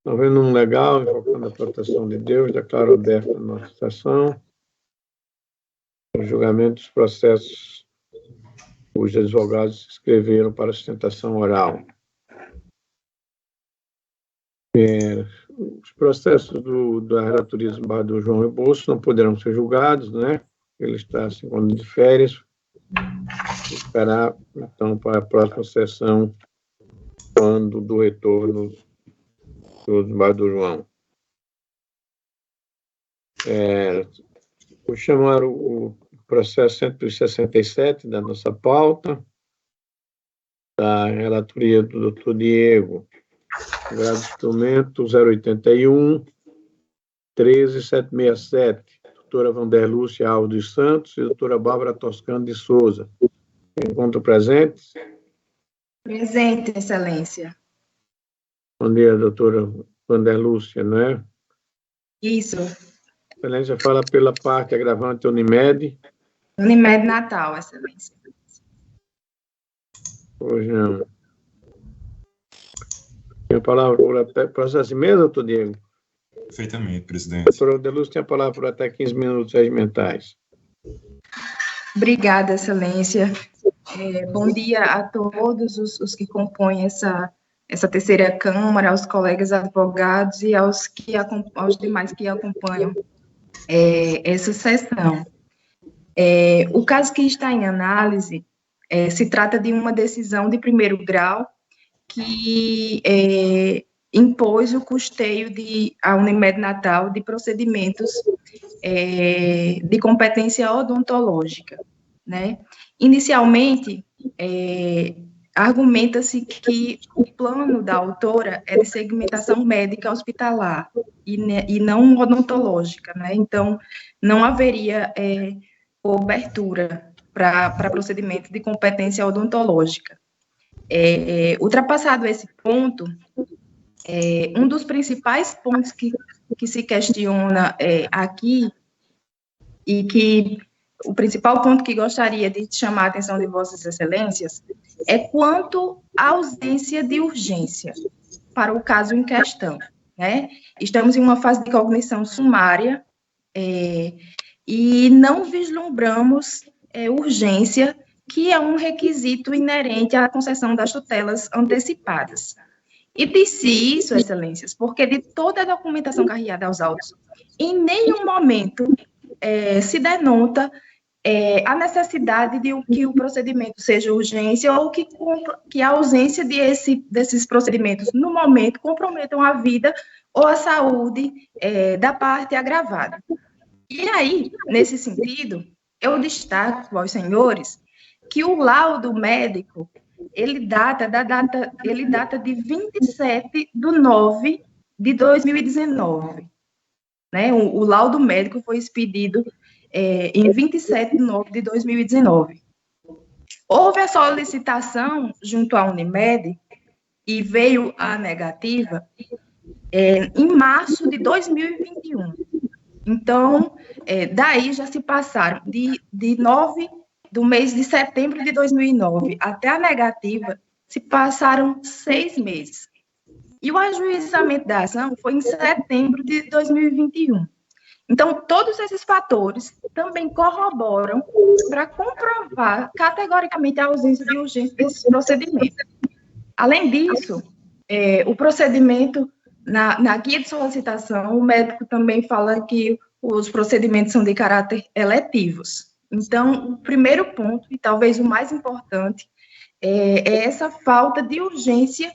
Não havendo um legal, invocando a proteção de Deus, declaro aberta a nossa sessão. O julgamento dos processos cujos advogados se inscreveram para sustentação oral. Os processos da relatoria do João Rebouças não poderão ser julgados, né? Ele está assim, quando de férias. Esperar, então, para a próxima sessão, quando do retorno do desembargador do João. Vou chamar o processo 167 da nossa pauta, da relatoria do doutor Diego, grado de instrumento 081 13767, doutora Vanderlúcia Alves dos Santos e doutora Bárbara Toscano de Souza. Encontro presentes? Presente, excelência. Bom dia, doutora Vanderlúcia, não é? Isso. Excelência, fala pela parte agravante Unimed. Unimed Natal, excelência. Hoje não. Tem a palavra por processo de mesa, doutor Diego? Perfeitamente, presidente. Doutora Vanderlúcia tem a palavra por até 15 minutos regimentais. Obrigada, excelência. Bom dia a todos os que compõem essa terceira Câmara, aos colegas advogados e aos demais que acompanham essa sessão. O caso que está em análise se trata de uma decisão de primeiro grau que impôs o custeio à Unimed Natal de procedimentos de competência odontológica, né? Inicialmente, argumenta-se que o plano da autora é de segmentação médica hospitalar e não odontológica, né? Então, não haveria cobertura para procedimento de competência odontológica. Ultrapassado esse ponto, um dos principais pontos que se questiona aqui, e que o principal ponto que gostaria de chamar a atenção de Vossas Excelências, é quanto à ausência de urgência para o caso em questão, né? Estamos em uma fase de cognição sumária e não vislumbramos urgência, que é um requisito inerente à concessão das tutelas antecipadas. E disse isso, Excelências, porque de toda a documentação carregada aos autos, em nenhum momento se denota a necessidade de que o procedimento seja urgência ou que a ausência desses procedimentos, no momento, comprometam a vida ou a saúde da parte agravada. E aí, nesse sentido, eu destaco aos senhores que o laudo médico, ele data de 27/9/2019, né? O laudo médico foi expedido em 27/9/2019. Houve a solicitação junto à Unimed e veio a negativa em março de 2021. Então, daí já se passaram do mês de setembro de 2009 até a negativa, se passaram 6 meses. E o ajuizamento da ação foi em setembro de 2021. Então, todos esses fatores também corroboram para comprovar categoricamente a ausência de urgência desses procedimentos. Além disso, o procedimento, na guia de solicitação, o médico também fala que os procedimentos são de caráter eletivos. Então, o primeiro ponto, e talvez o mais importante, é essa falta de urgência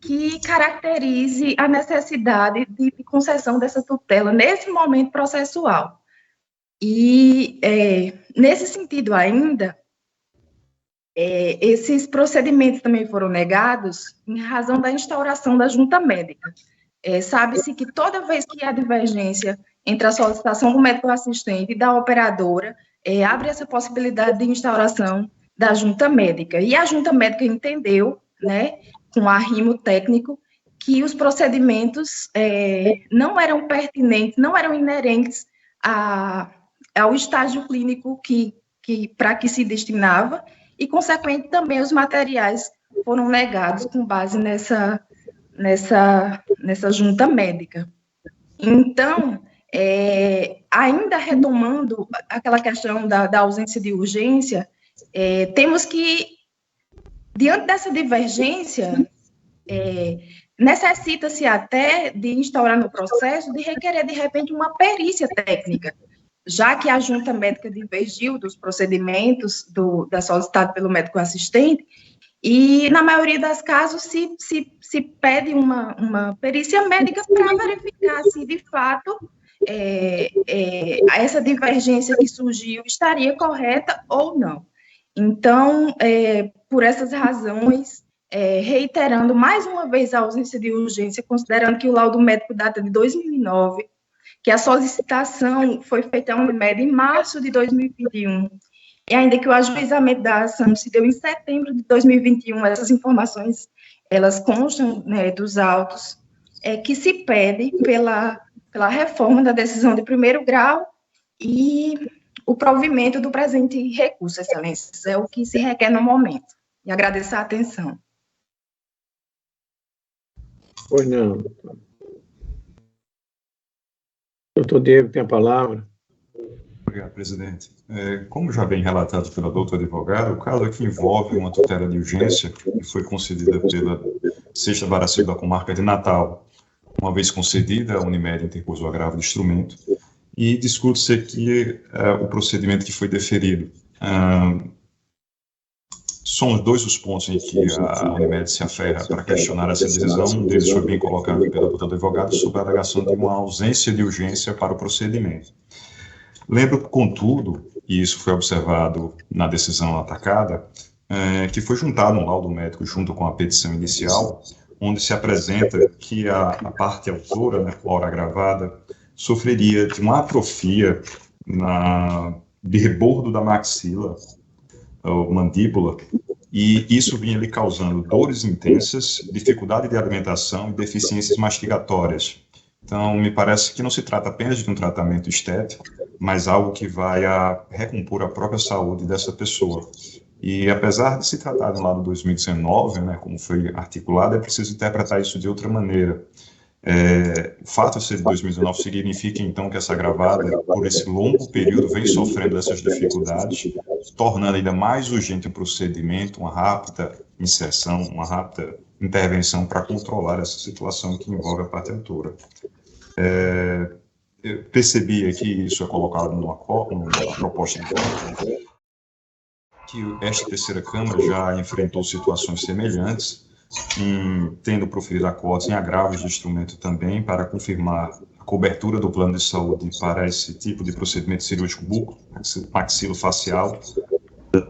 que caracterize a necessidade de concessão dessa tutela nesse momento processual. E, nesse sentido ainda, esses procedimentos também foram negados em razão da instauração da junta médica. Sabe-se que toda vez que há divergência entre a solicitação do médico assistente e da operadora, abre essa possibilidade de instauração da junta médica. E a junta médica entendeu, né, com arrimo técnico, que os procedimentos não eram pertinentes, não eram inerentes ao estágio clínico para que se destinava, e, consequente, também os materiais foram negados com base nessa junta médica. Então, ainda retomando aquela questão da ausência de urgência, temos que, diante dessa divergência, necessita-se até de instaurar no processo, de requerer, de repente, uma perícia técnica, já que a junta médica divergiu dos procedimentos da solicitada pelo médico assistente, e, na maioria dos casos, se pede uma perícia médica para verificar se, de fato, essa divergência que surgiu estaria correta ou não. Então, por essas razões, reiterando mais uma vez a ausência de urgência, considerando que o laudo médico data de 2009, que a solicitação foi feita à Unimed em março de 2021, e ainda que o ajuizamento da ação se deu em setembro de 2021, essas informações, elas constam, né, dos autos, que se pede pela reforma da decisão de primeiro grau e o provimento do presente recurso, excelências, é o que se requer no momento. E agradeço a atenção. Pois não. Doutor Diego tem a palavra. Obrigado, presidente. Como já bem relatado pela doutora advogada, o caso aqui envolve uma tutela de urgência que foi concedida pela Sexta Vara Civil da Comarca de Natal. Uma vez concedida, a Unimed interpôs o agravo do instrumento e discute-se aqui o procedimento que foi deferido. São dois os pontos em que a Unimed se aferra para questionar essa decisão. Um deles foi bem colocado pela doutora advogada sobre a alegação de uma ausência de urgência para o procedimento. Lembro, contudo, e isso foi observado na decisão atacada, que foi juntado um laudo médico junto com a petição inicial, onde se apresenta que a parte autora, né, a hora agravada, sofreria de uma atrofia de rebordo da maxila, ou mandíbula, e isso vinha lhe causando dores intensas, dificuldade de alimentação e deficiências mastigatórias. Então, me parece que não se trata apenas de um tratamento estético, mas algo que vai recompor a própria saúde dessa pessoa. E apesar de se tratar de um lado 2019, né, como foi articulado, é preciso interpretar isso de outra maneira. O fato de ser de 2019 significa, então, que essa agravada, por esse longo período, vem sofrendo essas dificuldades, tornando ainda mais urgente o procedimento, uma rápida inserção, uma rápida intervenção para controlar essa situação que envolve a parte autora. Eu percebi que isso é colocado numa proposta de voto, que esta terceira Câmara já enfrentou situações semelhantes, tendo proferido acordos em agravos de instrumento também para confirmar a cobertura do plano de saúde para esse tipo de procedimento cirúrgico maxilofacial,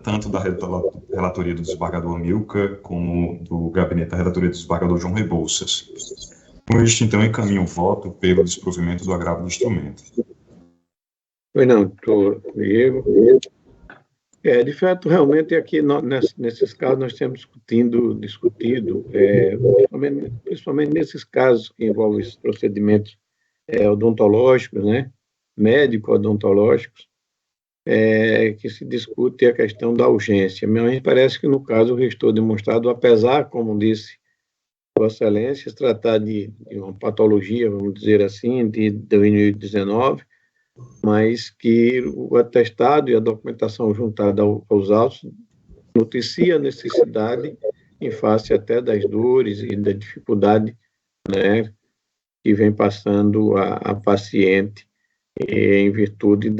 tanto da relatoria do desembargador Milka, como do gabinete da relatoria do desembargador João Rebouças. Com isto, então, encaminho o voto pelo desprovimento do agravo do instrumento. Pois não, doutor Diego. De fato, realmente, aqui, nesses casos, nós temos discutido, principalmente nesses casos que envolvem esses procedimentos odontológicos, né, médico-odontológicos, que se discute a questão da urgência. Mas me parece que, no caso, restou demonstrado, apesar, como disse Vossa Excelência, se tratar de uma patologia, vamos dizer assim, de 2019, mas que o atestado e a documentação juntada aos autos noticia a necessidade, em face até das dores e da dificuldade, né, que vem passando a paciente em virtude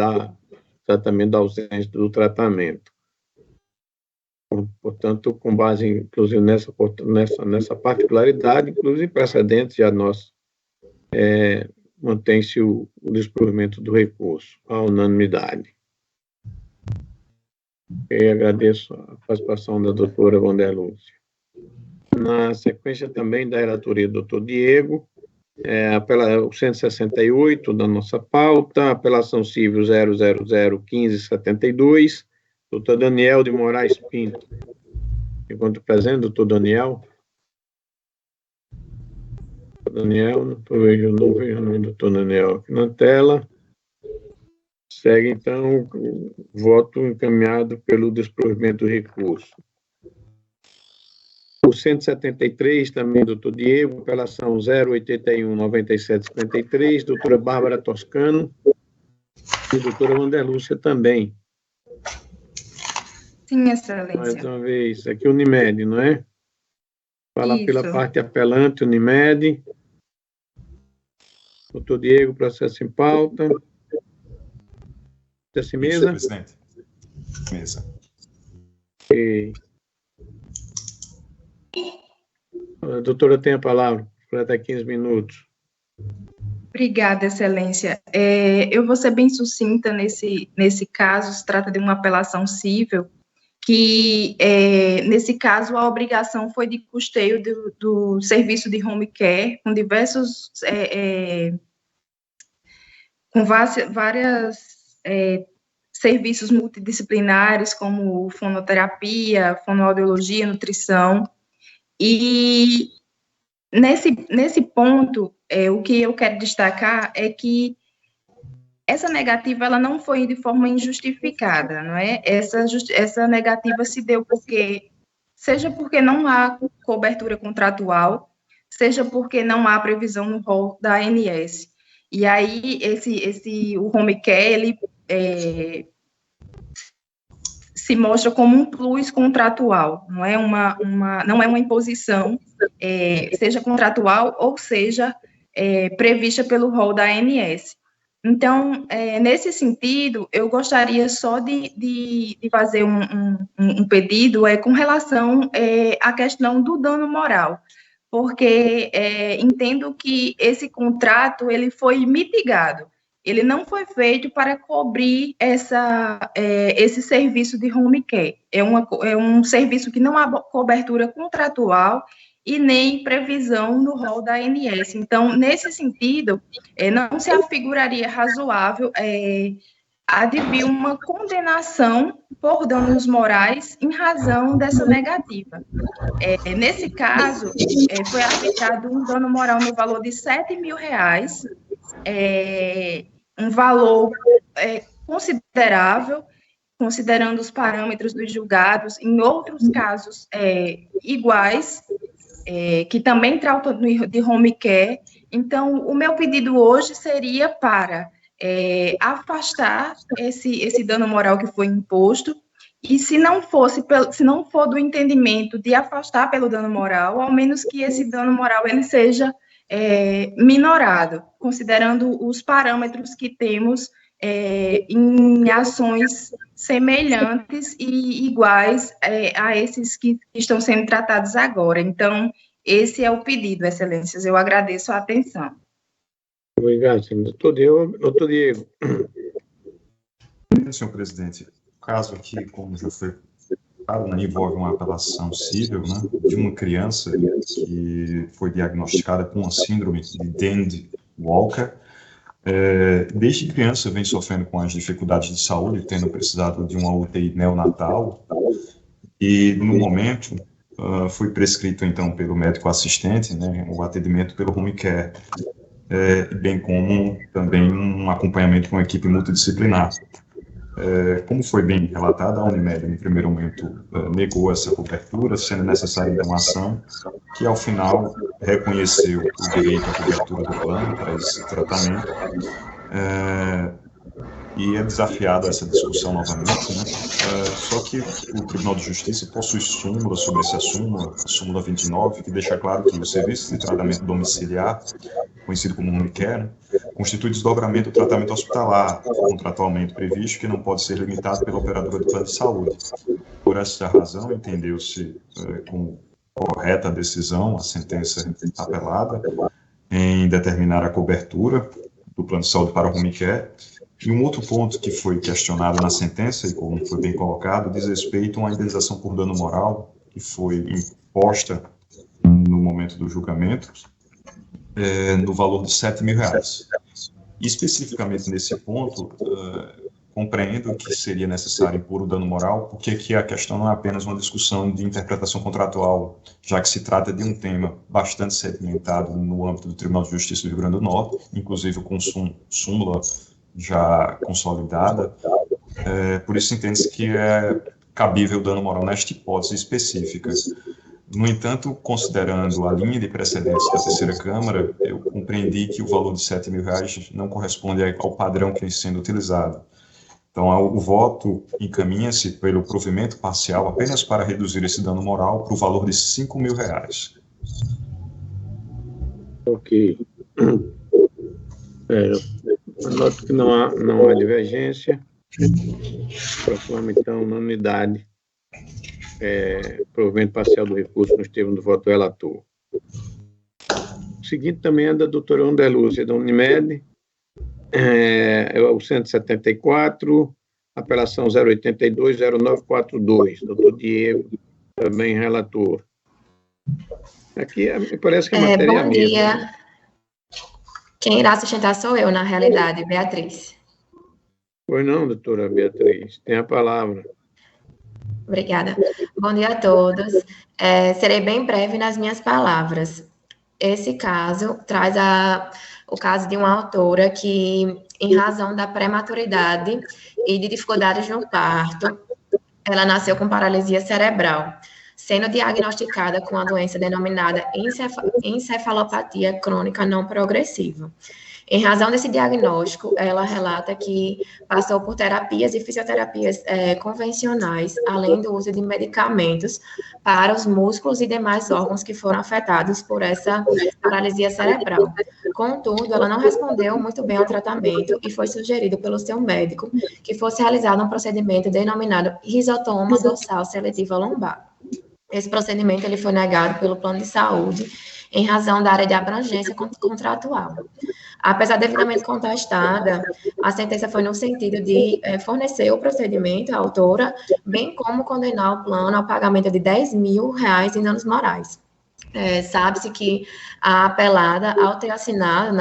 exatamente da ausência do tratamento. Portanto, com base, inclusive, nessa particularidade, inclusive precedentes já nossos, mantém-se o desprovimento do recurso, à unanimidade. Eu agradeço a participação da doutora Wander Lúcia. Na sequência também da relatoria do doutor Diego, o 168 da nossa pauta, apelação civil 0001572, doutor Daniel de Moraes Pinto. Enquanto presente, doutor Daniel. Daniel, não vejo o nome do doutor Daniel aqui na tela. Segue, então, o voto encaminhado pelo desprovimento do recurso. O 173, também, doutor Diego, apelação 081-9753, doutora Bárbara Toscano e doutora Wanderlúcia também. Sim, excelência. Mais uma vez, aqui Unimed, não é? Falar Isso. pela parte apelante, Unimed. Doutor Diego, processo em pauta. Processo em mesa? Isso, presidente. Mesa. Ok. A doutora tem a palavra, para até 15 minutos. Obrigada, excelência. Eu vou ser bem sucinta nesse caso. Se trata de uma apelação cível, que, nesse caso, a obrigação foi de custeio do serviço de home care, com diversos, com várias serviços multidisciplinares, como fonoterapia, fonoaudiologia, nutrição, e nesse ponto, o que eu quero destacar é que essa negativa, ela não foi de forma injustificada, não é? Essa negativa se deu seja porque não há cobertura contratual, seja porque não há previsão no rol da ANS. E aí, o home care, ele se mostra como um plus contratual, não é não é uma imposição, seja contratual ou seja prevista pelo rol da ANS. Então, nesse sentido, eu gostaria só de fazer um pedido com relação à questão do dano moral, porque entendo que esse contrato ele foi mitigado. Ele não foi feito para cobrir esse serviço de home care. É um serviço que não há cobertura contratual e nem previsão no rol da ANS. Então, nesse sentido, não se afiguraria razoável advir uma condenação por danos morais em razão dessa negativa. Nesse caso, foi arbitrado um dano moral no valor de R$7 mil, um valor considerável, considerando os parâmetros dos julgados, em outros casos iguais, que também tratam de home care. Então, o meu pedido hoje seria para afastar esse dano moral que foi imposto, e se não for do entendimento de afastar pelo dano moral, ao menos que esse dano moral ele seja minorado, considerando os parâmetros que temos em ações semelhantes e iguais a esses que estão sendo tratados agora. Então, esse é o pedido, excelências. Eu agradeço a atenção. Obrigado, senhor. Doutor Diego. Senhor presidente, o caso aqui, como já foi falado, envolve uma apelação civil, né, de uma criança que foi diagnosticada com a síndrome de Dandy-Walker. Desde criança vem sofrendo com as dificuldades de saúde, tendo precisado de uma UTI neonatal, e no momento foi prescrito então pelo médico assistente, né, o atendimento pelo home care, bem como também um acompanhamento com a equipe multidisciplinar. Como foi bem relatado, a Unimed, no primeiro momento, negou essa cobertura, sendo necessária uma ação que, ao final, reconheceu o direito à cobertura do plano para esse tratamento, e é desafiada essa discussão novamente, né? Só que o Tribunal de Justiça possui súmula sobre esse assunto, a súmula 29, que deixa claro que o serviço de tratamento domiciliar, conhecido como home care, constitui desdobramento do tratamento hospitalar, contratualmente previsto, que não pode ser limitado pela operadora do plano de saúde. Por essa razão, entendeu-se como correta a decisão, a sentença apelada, em determinar a cobertura do plano de saúde para o home care. E um outro ponto que foi questionado na sentença, e como foi bem colocado, diz respeito a uma indenização por dano moral, que foi imposta no momento do julgamento, no valor de R$7 mil. E especificamente nesse ponto, compreendo que seria necessário impor o dano moral, porque aqui a questão não é apenas uma discussão de interpretação contratual, já que se trata de um tema bastante sedimentado no âmbito do Tribunal de Justiça do Rio Grande do Norte, inclusive com súmula já consolidada, por isso entende-se que é cabível o dano moral nesta hipótese específica. No entanto, considerando a linha de precedência da terceira Câmara, eu compreendi que o valor de R$ 7.000 não corresponde ao padrão que vem sendo utilizado. Então, o voto encaminha-se pelo provimento parcial apenas para reduzir esse dano moral para o valor de R$ 5.000. Ok. Anoto que não há divergência. Proclamo, então, unanimidade. Provimento parcial do recurso nos termos do voto do relator. O seguinte também é da doutora André Lúcia, da Unimed, o 174, apelação 082-0942, doutor Diego, também relator. Aqui me parece que a matéria é a mesma. Bom dia. Quem irá sustentar sou eu, na realidade, Beatriz. Pois não, doutora Beatriz, tem a palavra. Obrigada. Bom dia a todos. Serei bem breve nas minhas palavras. Esse caso traz o caso de uma autora que, em razão da prematuridade e de dificuldades no parto, ela nasceu com paralisia cerebral, sendo diagnosticada com a doença denominada encefalopatia crônica não progressiva. Em razão desse diagnóstico, ela relata que passou por terapias e fisioterapias convencionais, além do uso de medicamentos para os músculos e demais órgãos que foram afetados por essa paralisia cerebral. Contudo, ela não respondeu muito bem ao tratamento e foi sugerido pelo seu médico que fosse realizado um procedimento denominado risotoma dorsal seletiva lombar. Esse procedimento ele foi negado pelo plano de saúde em razão da área de abrangência contratual. Apesar devidamente contestada, a sentença foi no sentido de fornecer o procedimento à autora, bem como condenar o plano ao pagamento de R$ 10.000 em danos morais. Sabe-se que a apelada, ao ter assinado,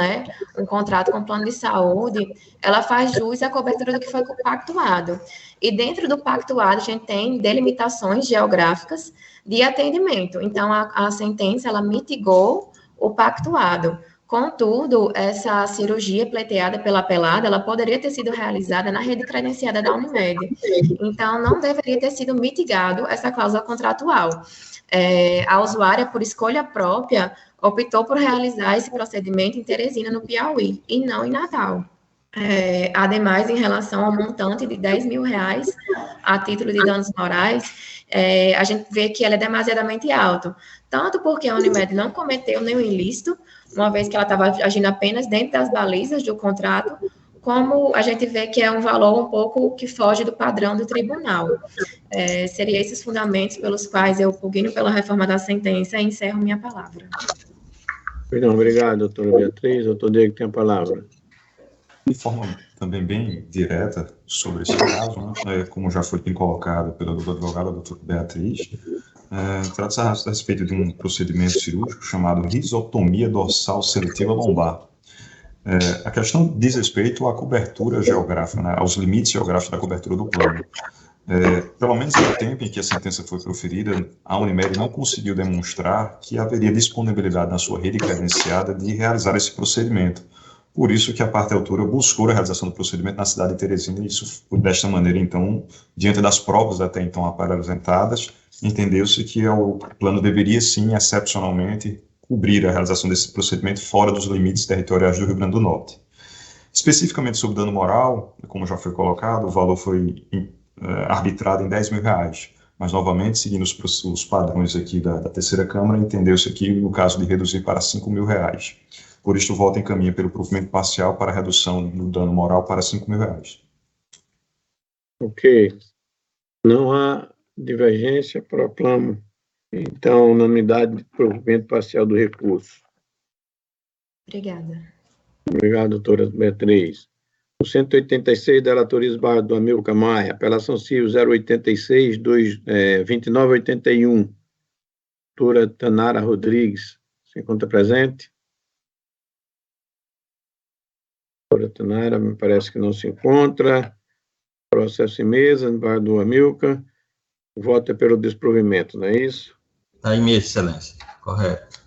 um contrato com o plano de saúde, ela faz jus à cobertura do que foi pactuado. E dentro do pactuado, a gente tem delimitações geográficas de atendimento. Então, a sentença, ela mitigou o pactuado. Contudo, essa cirurgia pleiteada pela apelada, ela poderia ter sido realizada na rede credenciada da Unimed. Então, não deveria ter sido mitigado essa cláusula contratual. A usuária, por escolha própria, optou por realizar esse procedimento em Teresina, no Piauí, e não em Natal. Ademais, em relação ao montante de R$ 10.000 a título de danos morais, a gente vê que ela é demasiadamente alto, tanto porque a Unimed não cometeu nenhum ilícito, uma vez que ela estava agindo apenas dentro das balizas do contrato, como a gente vê que é um valor um pouco que foge do padrão do tribunal. Seriam esses fundamentos pelos quais eu pugno pela reforma da sentença e encerro minha palavra. Não, obrigado, doutora Beatriz. Doutor Diego tem a palavra. De forma também bem direta sobre esse caso, como já foi bem colocado pela advogada, doutora Beatriz, trata-se a respeito de um procedimento cirúrgico chamado risotomia dorsal seletiva lombar. A questão diz respeito à cobertura geográfica, aos limites geográficos da cobertura do plano. Pelo menos no tempo em que a sentença foi proferida, a Unimed não conseguiu demonstrar que haveria disponibilidade na sua rede credenciada de realizar esse procedimento. Por isso que a parte autora buscou a realização do procedimento na cidade de Teresina, e isso, desta maneira, então, diante das provas até então apresentadas, entendeu-se que o plano deveria, sim, excepcionalmente, cobrir a realização desse procedimento fora dos limites territoriais do Rio Grande do Norte. Especificamente sobre dano moral, como já foi colocado, o valor foi arbitrado em R$ 10.000, mas, novamente, seguindo os padrões aqui da terceira Câmara, entendeu-se aqui, no caso de reduzir para R$ 5.000. Por isso, o voto encaminha pelo provimento parcial para a redução do dano moral para R$ 5.000. Ok. Não há divergência, proclamo, então, unanimidade de provimento parcial do recurso. Obrigada. Obrigado, doutora Beatriz. O 186 da relatoria Barra do Amilcar Maia, apelação civil 086-2981. Doutora Tanara Rodrigues, se encontra presente? Doutora Tanara, me parece que não se encontra. Processo em mesa, Barra do Amilcar. O voto é pelo desprovimento, não é isso? Está em mesa, excelência. Correto.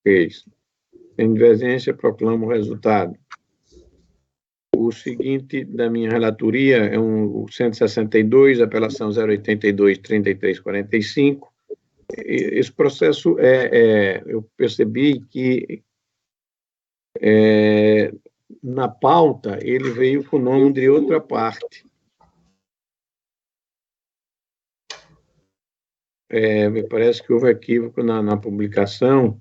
É isso. Sem divergência, proclamo o resultado. O seguinte da minha relatoria é o 162, apelação 082-3345, esse processo, eu percebi que na pauta ele veio com o nome de outra parte. Me parece que houve equívoco na publicação,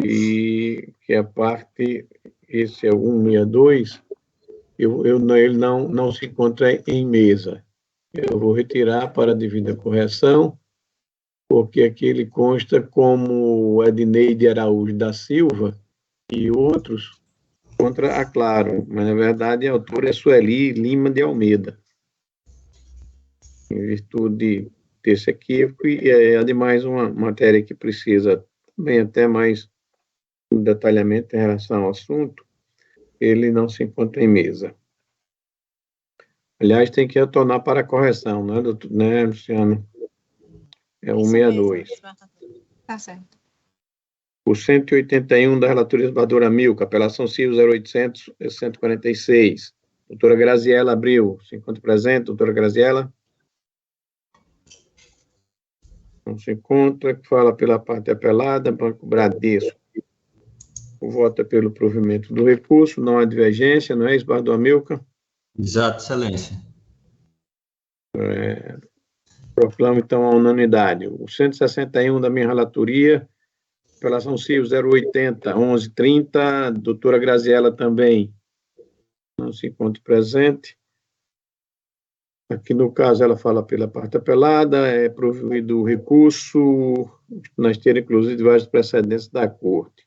e que a parte, esse é o 162, ele não se encontra em mesa. Eu vou retirar para a devida correção, porque aqui ele consta como Edneide Araújo da Silva e outros contra a Claro, mas na verdade a autora é Sueli Lima de Almeida. Em virtude desse equívoco, e ademais uma matéria que precisa bem até mais detalhamento em relação ao assunto, ele não se encontra em mesa. Aliás, tem que retornar para a correção, né, Luciano? É o 162. Tá certo. O 181 da relatoria esbarradora Milka, apelação civil 0800 146. Doutora Graziela Abril, se encontra presente, doutora Graziela? Não se encontra. Fala pela parte apelada, Banco Bradesco. O voto é pelo provimento do recurso, não há divergência, não é, esbarradora Milka? Exato, excelência. Proclamo, então, a unanimidade. O 161 da minha relatoria, apelação civil 080 1130, doutora Graziela também não se encontra presente. Aqui, no caso, ela fala pela parte apelada, é provido o recurso, nós temos, inclusive, vários precedentes da Corte,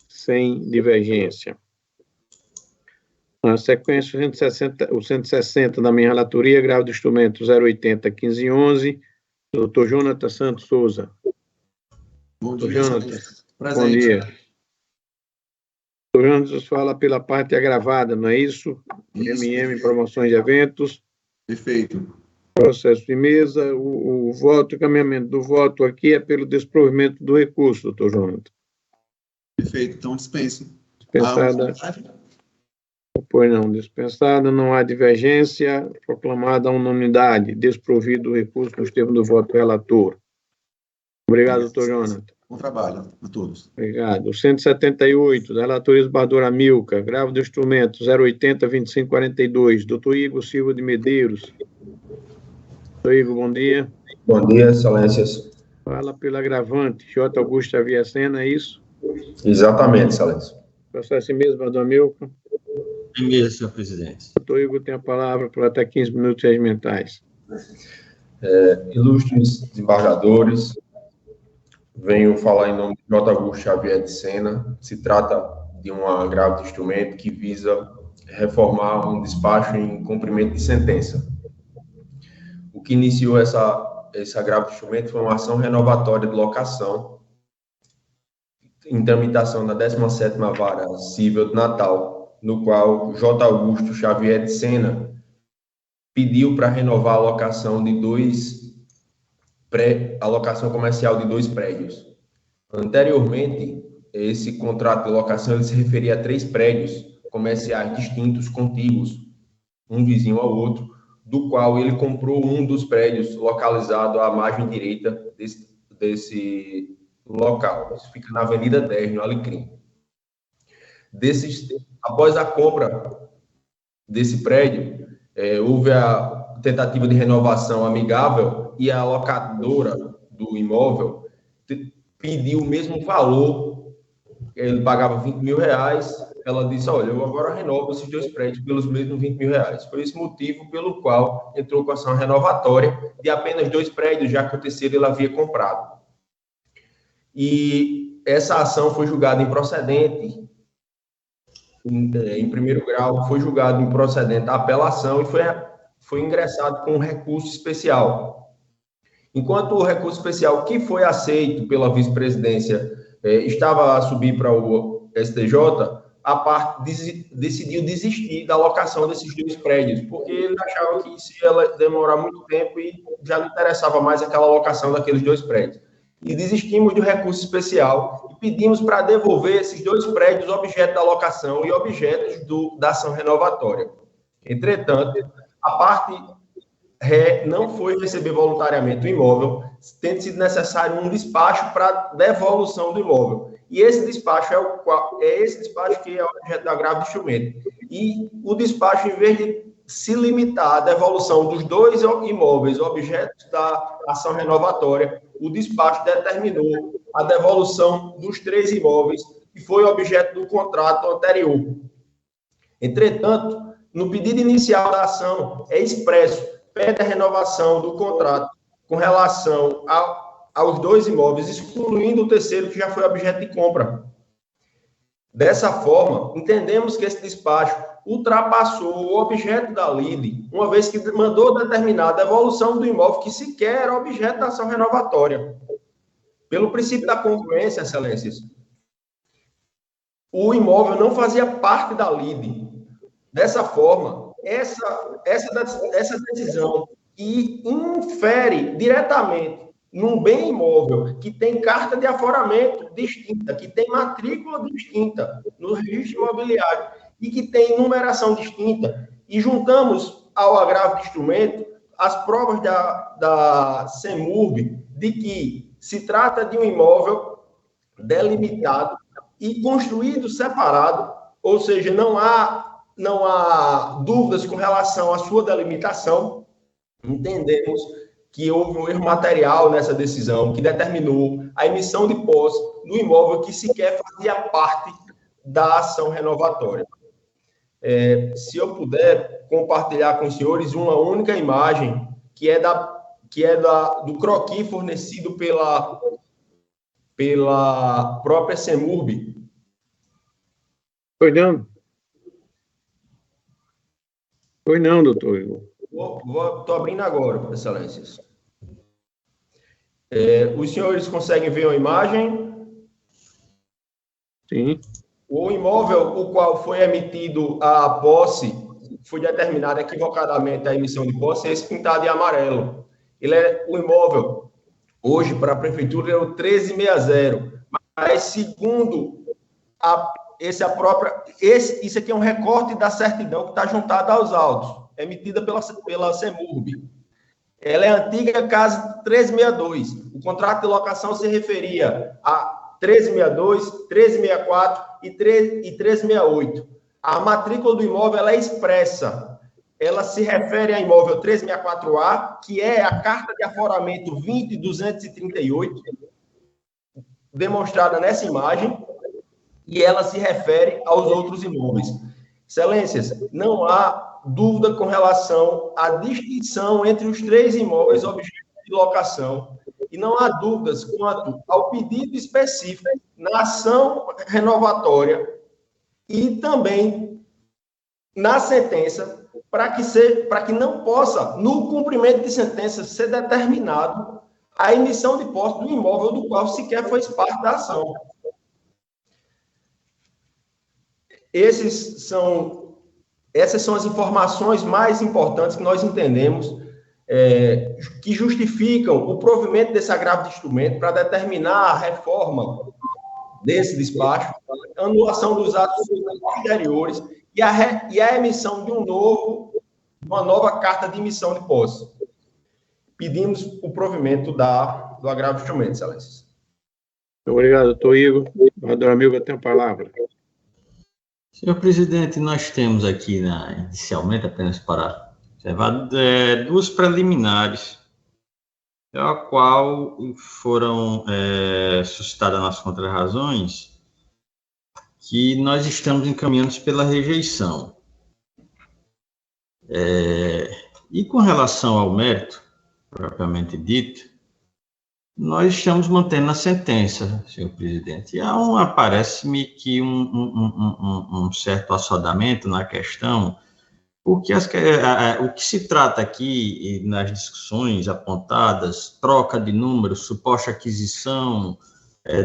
sem divergência. Na sequência, o 160 da minha relatoria, grave do instrumento 080 1511, doutor Jonathan Santos Souza. Bom Doutor dia, Jonathan. presente. Bom dia. Doutor Jonathan fala pela parte agravada, não é isso? MM, promoções de eventos. Perfeito. Processo de mesa, o voto, o caminhamento do voto aqui é pelo desprovimento do recurso, doutor Jonathan. Perfeito, então dispense. Dispensada. Pois não, dispensada, não há divergência, proclamada a unanimidade, desprovido o recurso nos termos do voto do relator. Obrigado, doutor Jonathan. Bom trabalho a todos. Obrigado. O 178, da relatoria esbarradora Milka, grave do instrumento 080 2542, doutor Igor Silva de Medeiros. Doutor Igor, bom dia. Bom dia, excelências. Fala pelo agravante, J. Augusto Xavier Sena, é isso? Exatamente, excelência. Processo em mesa, esbarradora Milka. Em mesa, senhor presidente. Doutor Igor tem a palavra por até 15 minutos regimentais. Ilustres desembargadores, venho falar em nome de J. Augusto Xavier de Sena. Se trata de um agravo de instrumento que visa reformar um despacho em cumprimento de sentença. O que iniciou esse agravo de instrumento foi uma ação renovatória de locação em tramitação da 17ª Vara Civil de Natal, no qual J. Augusto Xavier de Sena pediu para renovar a locação de a locação comercial de 2 prédios. Anteriormente, esse contrato de locação ele se referia a 3 prédios comerciais distintos, contíguos, um vizinho ao outro, do qual ele comprou um dos prédios localizado à margem direita desse local. Isso fica na Avenida 10, no Alecrim. Após a compra desse prédio, houve a tentativa de renovação amigável e a locadora do imóvel pediu o mesmo valor, ele pagava R$20.000, ela disse, olha, eu agora renovo esses 2 prédios pelos mesmos R$20.000. Foi esse motivo pelo qual entrou com a ação renovatória de apenas 2 prédios, já que o terceiro ele havia comprado. E essa ação foi julgada improcedente, em primeiro grau, foi julgado improcedente a apelação e foi ingressado com um recurso especial. Enquanto o recurso especial que foi aceito pela vice-presidência estava a subir para o STJ, a parte decidiu desistir da locação desses 2 prédios, porque ele achava que isso ia demorar muito tempo e já não interessava mais aquela locação daqueles 2 prédios. E desistimos do recurso especial e pedimos para devolver esses 2 prédios objeto da locação e objetos da ação renovatória. Entretanto, a parte não foi receber voluntariamente o imóvel, tendo sido necessário um despacho para devolução do imóvel. E esse despacho esse despacho que é o objeto do agravo de instrumento. E o despacho, em vez de se limitar à devolução dos 2 imóveis objetos da ação renovatória, o despacho determinou a devolução dos 3 imóveis que foi objeto do contrato anterior. Entretanto, no pedido inicial da ação é expresso, pede a renovação do contrato com relação aos 2 imóveis, excluindo o terceiro que já foi objeto de compra. Dessa forma, entendemos que esse despacho ultrapassou o objeto da lide, uma vez que mandou determinar a devolução do imóvel que sequer era objeto da ação renovatória. Pelo princípio da congruência, excelências, o imóvel não fazia parte da lide. Dessa forma, essa decisão que infere diretamente num bem imóvel que tem carta de aforamento distinta, que tem matrícula distinta no registro imobiliário e que tem numeração distinta, e juntamos ao agravo de instrumento as provas da CEMURB de que se trata de um imóvel delimitado e construído separado, ou seja, não há dúvidas com relação à sua delimitação. Entendemos que houve um erro material nessa decisão, que determinou a emissão de posse do imóvel que sequer fazia parte da ação renovatória. Se eu puder compartilhar com os senhores uma única imagem, que é do croquis fornecido pela própria CEMURB. Foi não, doutor Igor. Estou abrindo agora, excelências. Os senhores conseguem ver a imagem? Sim. O imóvel, o qual foi emitido a posse, foi determinada equivocadamente a emissão de posse, é esse pintado em amarelo. Ele é o imóvel, hoje, para a prefeitura, é o 1360. Mas, segundo isso aqui é um recorte da certidão que está juntada aos autos, emitida pela CEMURB. Ela é a antiga casa 1362. O contrato de locação se referia a 1362, 1364 e 1368. A matrícula do imóvel ela é expressa. Ela se refere a imóvel 1364A, que é a carta de aforamento 20238, demonstrada nessa imagem, e ela se refere aos outros imóveis. Excelências, não há dúvida com relação à distinção entre os 3 imóveis objeto de locação, e não há dúvidas quanto ao pedido específico na ação renovatória e também na sentença, para que não possa, no cumprimento de sentença, ser determinado a emissão de posse do imóvel do qual sequer fez parte da ação. Essas são as informações mais importantes que nós entendemos que justificam o provimento desse agravo de instrumento para determinar a reforma desse despacho, a anulação dos atos anteriores e a emissão de uma nova carta de emissão de posse. Pedimos o provimento do agravo de instrumento, excelências. Obrigado, doutor Igor. Doutor amigo, tem a palavra. Senhor presidente, nós temos aqui, inicialmente, apenas para observar, 2 preliminares, a qual foram suscitadas nas contrarrazões, que nós estamos encaminhando pela rejeição. E com relação ao mérito, propriamente dito, nós estamos mantendo a sentença, senhor presidente. E parece-me que um certo assodamento na questão, porque o que se trata aqui, nas discussões apontadas, troca de números, suposta aquisição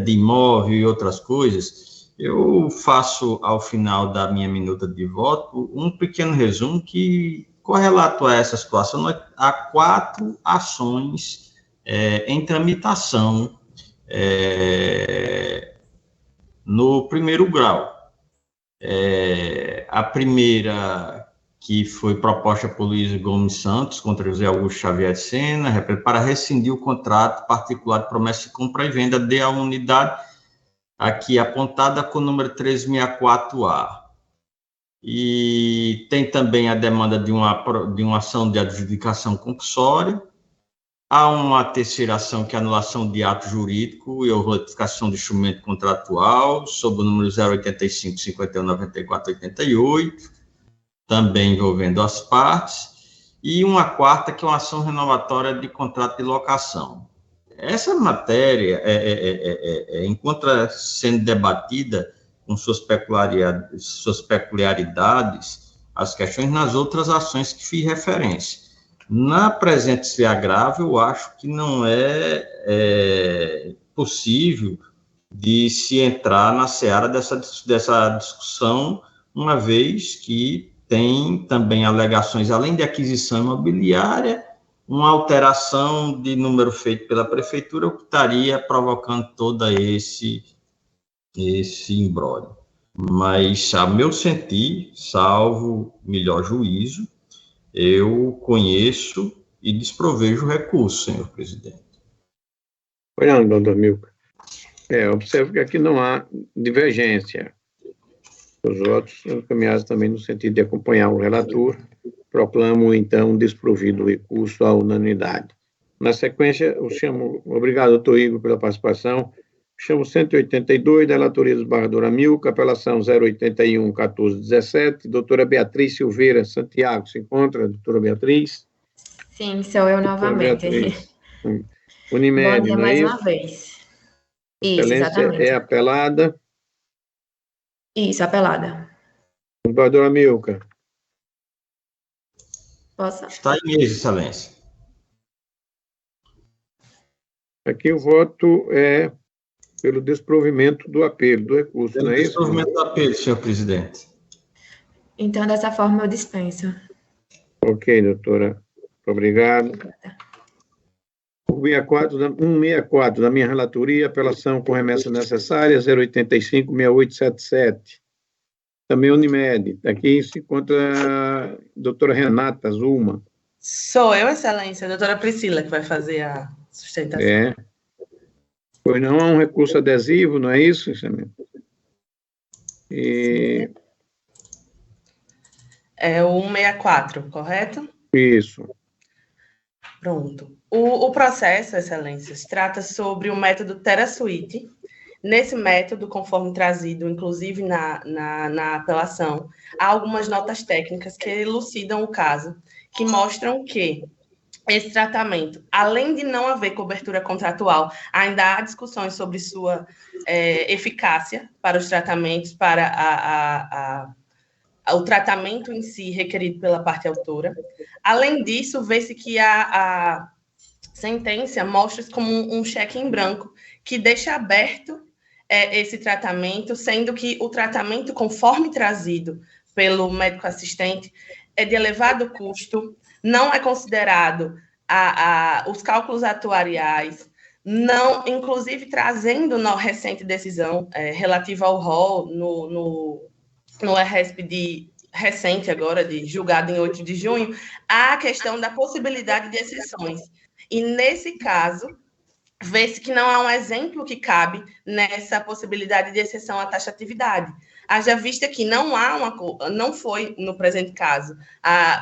de imóvel e outras coisas, eu faço, ao final da minha minuta de voto, um pequeno resumo que, correlato a essa situação, há 4 ações em tramitação no primeiro grau. A primeira, que foi proposta por Luiz Gomes Santos contra José Augusto Xavier Sena, para rescindir o contrato particular de promessa de compra e venda de a unidade, aqui apontada com o número 364A. E tem também a demanda de uma ação de adjudicação compulsória. Há uma terceira ação, que é a anulação de ato jurídico e a retificação de instrumento contratual, sob o número 085 51 94 88, também envolvendo as partes, e uma quarta, que é uma ação renovatória de contrato de locação. Essa matéria encontra sendo debatida com suas peculiaridades, as questões nas outras ações que fiz referência. Na presente agravo, eu acho que não é possível de se entrar na seara dessa discussão, uma vez que tem também alegações, além de aquisição imobiliária, uma alteração de número feito pela prefeitura, o que estaria provocando todo esse imbróglio. Mas, a meu sentir, salvo melhor juízo, eu conheço e desprovejo o recurso, senhor presidente. Olha, doutor Milka, observo que aqui não há divergência. Os votos são encaminhados também no sentido de acompanhar o relator. Proclamo, então, desprovido o recurso à unanimidade. Na sequência, obrigado, doutor Igor, pela participação. Chamo 182, da relatoria dos Barradora Milka, apelação 081-1417, doutora Beatriz Silveira Santiago, se encontra, doutora Beatriz? Sim, sou eu novamente. Unimed, bom dia não é mais isso? uma vez. Isso, Excelência exatamente. é apelada. Isso, apelada. Barradora Milka. Posso? Está em mesa, excelência. Aqui o voto é pelo desprovimento do apelo, do recurso, não é isso? Desprovimento do apelo, senhor presidente. Então, dessa forma, eu dispenso. Ok, doutora. Muito obrigado. 164 da minha relatoria, apelação com remessa necessária, 085-6877. Também Unimed. Aqui se encontra a doutora Renata Zuma. Sou eu, excelência, a doutora Priscila, que vai fazer a sustentação. Pois não, há um recurso adesivo, não é isso? É o 164, correto? Isso. Pronto. O processo, excelências, trata sobre o método TeraSuite. Nesse método, conforme trazido, inclusive na apelação, há algumas notas técnicas que elucidam o caso, que mostram que esse tratamento, além de não haver cobertura contratual, ainda há discussões sobre sua eficácia para os tratamentos, para o tratamento em si requerido pela parte autora. Além disso, vê-se que a sentença mostra como um cheque em branco que deixa aberto esse tratamento, sendo que o tratamento, conforme trazido pelo médico assistente, é de elevado custo, não é considerado os cálculos atuariais, não, inclusive trazendo na recente decisão relativa ao rol no RESP recente agora, julgado em 8 de junho, há a questão da possibilidade de exceções. E, nesse caso, vê-se que não há um exemplo que cabe nessa possibilidade de exceção à taxatividade. Haja vista que não foi, no presente caso,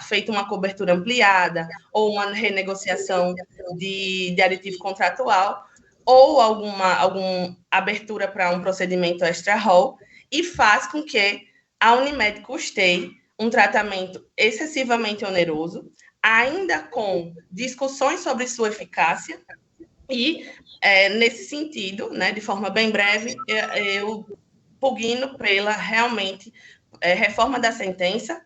feita uma cobertura ampliada ou uma renegociação de aditivo contratual ou alguma abertura para um procedimento extra-rol, e faz com que a Unimed custeie um tratamento excessivamente oneroso, ainda com discussões sobre sua eficácia, e, nesse sentido, né, de forma bem breve, eu pugno pela, realmente, reforma da sentença,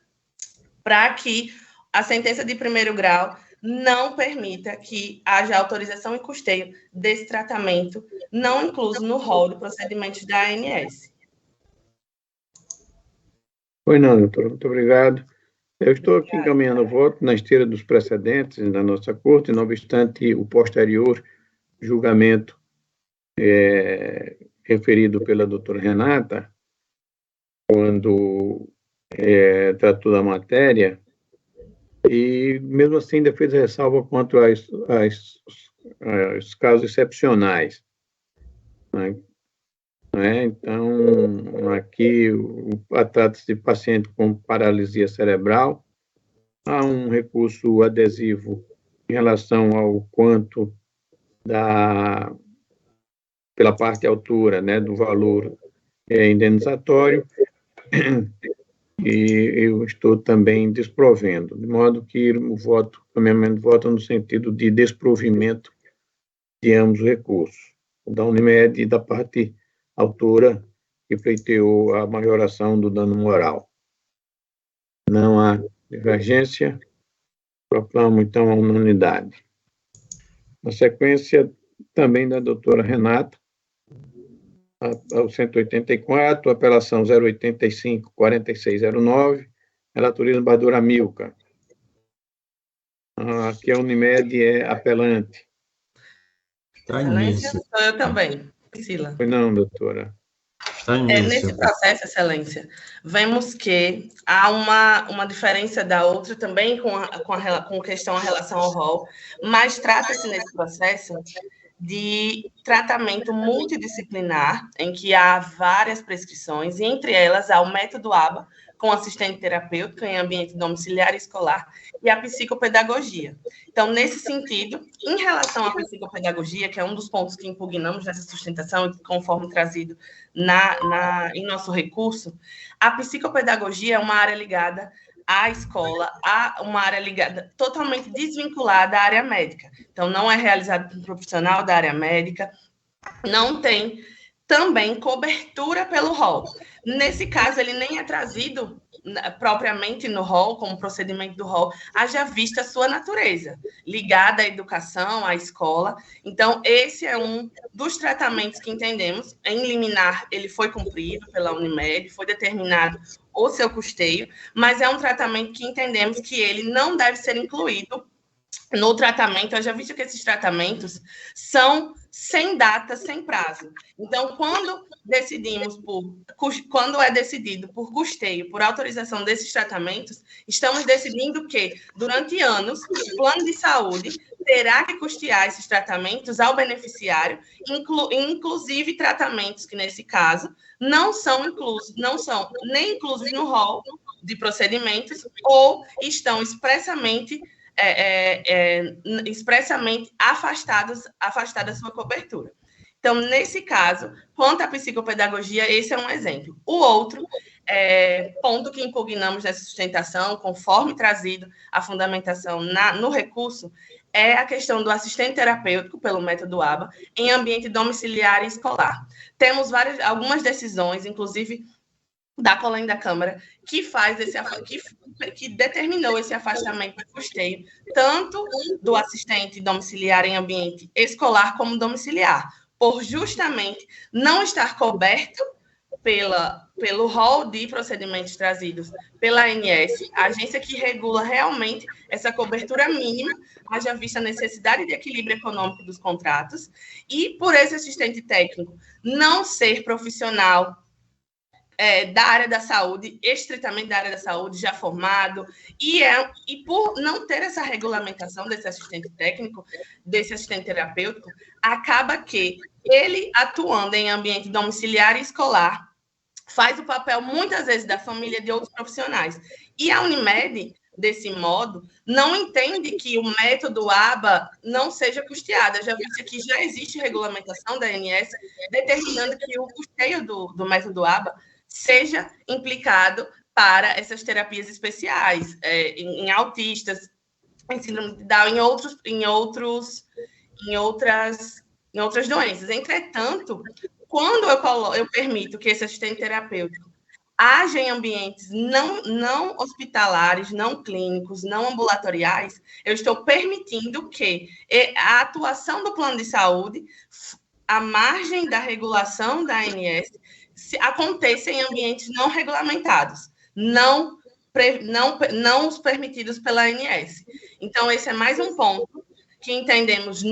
para que a sentença de primeiro grau não permita que haja autorização e custeio desse tratamento, não incluso no rol de procedimentos da ANS. Pois não, doutor, muito obrigado. Eu estou aqui encaminhando o voto na esteira dos precedentes da nossa corte, não obstante o posterior julgamento referido pela doutora Renata, quando tratou da matéria, E, mesmo assim, ainda fez ressalva quanto aos casos excepcionais, né? Então, aqui, trata-se de paciente com paralisia cerebral, há um recurso adesivo em relação ao quanto pela parte altura, né, do valor indenizatório, e eu estou também desprovendo, de modo que o caminhamento vota no sentido de desprovimento de ambos os recursos, da Unimed e da parte autora que pleiteou a majoração do dano moral. Não há divergência, proclamo, então, a unanimidade. Na sequência, também da doutora Renata, ao 184, apelação 085-4609, relatoria do embargador Amilcar. Aqui a Unimed é apelante. Excelência, sou eu também, Priscila. Pois não, doutora. Nesse processo, Excelência, vemos que há uma diferença da outra também com questão em relação ao rol, mas trata-se nesse processo de tratamento multidisciplinar, em que há várias prescrições, e entre elas há o método ABA, com assistente terapêutico em ambiente domiciliar e escolar, e a psicopedagogia. Então, nesse sentido, em relação à psicopedagogia, que é um dos pontos que impugnamos nessa sustentação, conforme trazido em nosso recurso, a psicopedagogia é uma área ligada à escola, uma área ligada, totalmente desvinculada à área médica. Então, não é realizado por um profissional da área médica, não tem também cobertura pelo rol. Nesse caso, ele nem é trazido propriamente no rol, como procedimento do rol, haja vista a sua natureza, ligada à educação, à escola. Então, esse é um dos tratamentos que entendemos. Em liminar, ele foi cumprido pela Unimed, foi determinado o seu custeio, mas é um tratamento que entendemos que ele não deve ser incluído no tratamento. Eu já vi que esses tratamentos são sem data, sem prazo. Então, quando é decidido por custeio, por autorização desses tratamentos, estamos decidindo que, durante anos, o plano de saúde terá que custear esses tratamentos ao beneficiário, inclusive tratamentos que, nesse caso, não são nem inclusos no rol de procedimentos ou estão expressamente afastada da sua cobertura. Então, nesse caso, quanto à psicopedagogia, esse é um exemplo. O outro ponto que impugnamos nessa sustentação, conforme trazido a fundamentação no recurso, é a questão do assistente terapêutico pelo método ABA em ambiente domiciliar e escolar. Temos algumas decisões, inclusive da Colém da Câmara, que determinou esse afastamento de custeio, tanto do assistente domiciliar em ambiente escolar como domiciliar, por justamente não estar coberto pelo rol de procedimentos trazidos pela ANS, a agência que regula realmente essa cobertura mínima, haja vista a necessidade de equilíbrio econômico dos contratos, e por esse assistente técnico não ser profissional da área da saúde, estritamente da área da saúde, já formado, e por não ter essa regulamentação desse assistente técnico, desse assistente terapêutico, acaba que ele, atuando em ambiente domiciliar e escolar, faz o papel, muitas vezes, da família de outros profissionais. E a Unimed, desse modo, não entende que o método ABA não seja custeado. Já vi que já existe regulamentação da ANS determinando que o custeio do método ABA seja implicado para essas terapias especiais, em autistas, em síndrome de Down, em outras doenças. Entretanto, quando eu permito que esse assistente terapêutico haja em ambientes não hospitalares, não clínicos, não ambulatoriais, eu estou permitindo que a atuação do plano de saúde, à margem da regulação da ANS, aconteça em ambientes não regulamentados, não os permitidos pela ANS. Então, esse é mais um ponto que entendemos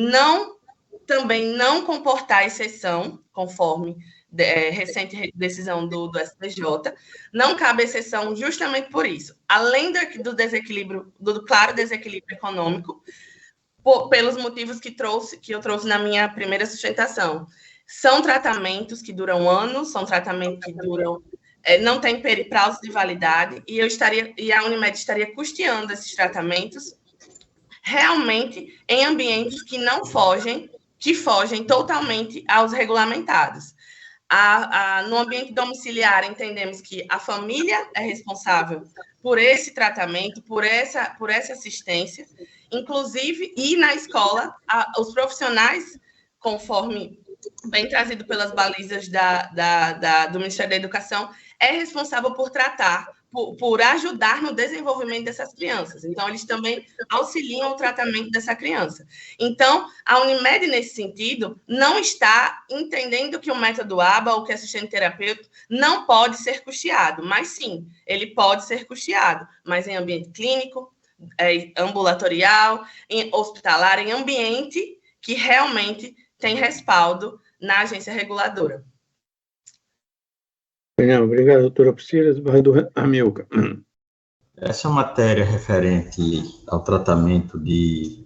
também não comportar exceção, conforme recente decisão do STJ, não cabe exceção justamente por isso. Além do desequilíbrio, do claro desequilíbrio econômico, pelos motivos que eu trouxe na minha primeira sustentação. São tratamentos que duram anos, são tratamentos que duram, não tem prazo de validade, e a Unimed estaria custeando esses tratamentos realmente em ambientes que fogem totalmente aos regulamentados. No ambiente domiciliar, entendemos que a família é responsável por esse tratamento, por essa assistência, inclusive, e na escola, os profissionais, conforme bem trazido pelas balizas do Ministério da Educação, é responsável por tratar, por ajudar no desenvolvimento dessas crianças. Então, eles também auxiliam o tratamento dessa criança. Então, a Unimed, nesse sentido, não está entendendo que o método ABA ou que o assistente terapêutico não pode ser custeado, mas sim, ele pode ser custeado, mas em ambiente clínico, ambulatorial, hospitalar, em ambiente que realmente tem respaldo na agência reguladora. Obrigado, doutora Priscila. Desembargador Amilcar. Essa matéria referente ao tratamento de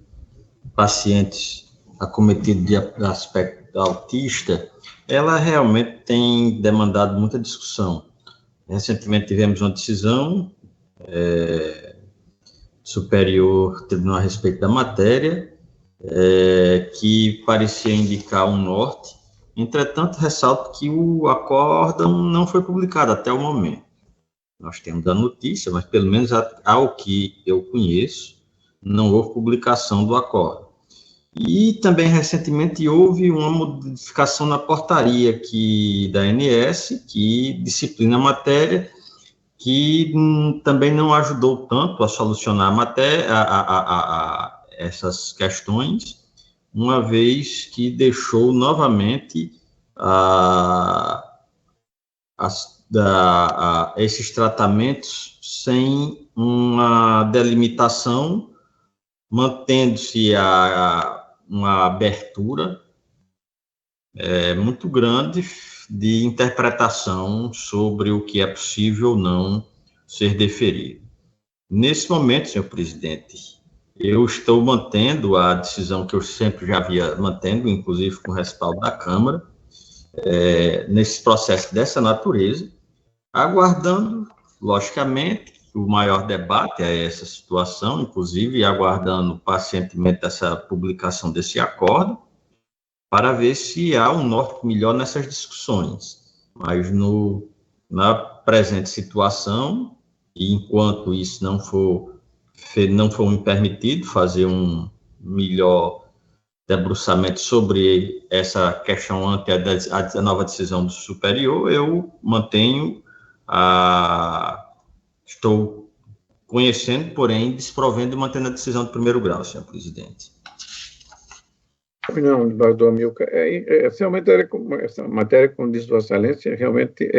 pacientes acometidos de aspecto autista, ela realmente tem demandado muita discussão. Recentemente tivemos uma decisão superior tribunal a respeito da matéria, que parecia indicar um norte. Entretanto, ressalto que o acórdão não foi publicado até o momento. Nós temos a notícia, mas pelo menos ao que eu conheço, não houve publicação do acórdão. E também, recentemente, houve uma modificação na portaria da ANS, que disciplina a matéria, que também não ajudou tanto a solucionar essas questões, uma vez que deixou novamente esses tratamentos sem uma delimitação, mantendo-se uma abertura muito grande de interpretação sobre o que é possível ou não ser deferido. Nesse momento, senhor presidente, eu estou mantendo a decisão que eu sempre já havia mantendo, inclusive com respaldo da Câmara, nesse processo dessa natureza, aguardando, logicamente, o maior debate a essa situação, inclusive aguardando pacientemente essa publicação desse acordo, para ver se há um norte melhor nessas discussões. Mas na presente situação, e enquanto isso não for me permitido fazer um melhor debruçamento sobre essa questão ante a nova decisão do superior, eu mantenho estou conhecendo, porém, desprovendo e mantendo a decisão de primeiro grau, senhor presidente. Não, desembargador Amilcar, essa matéria, como disse Vossa Excelência, realmente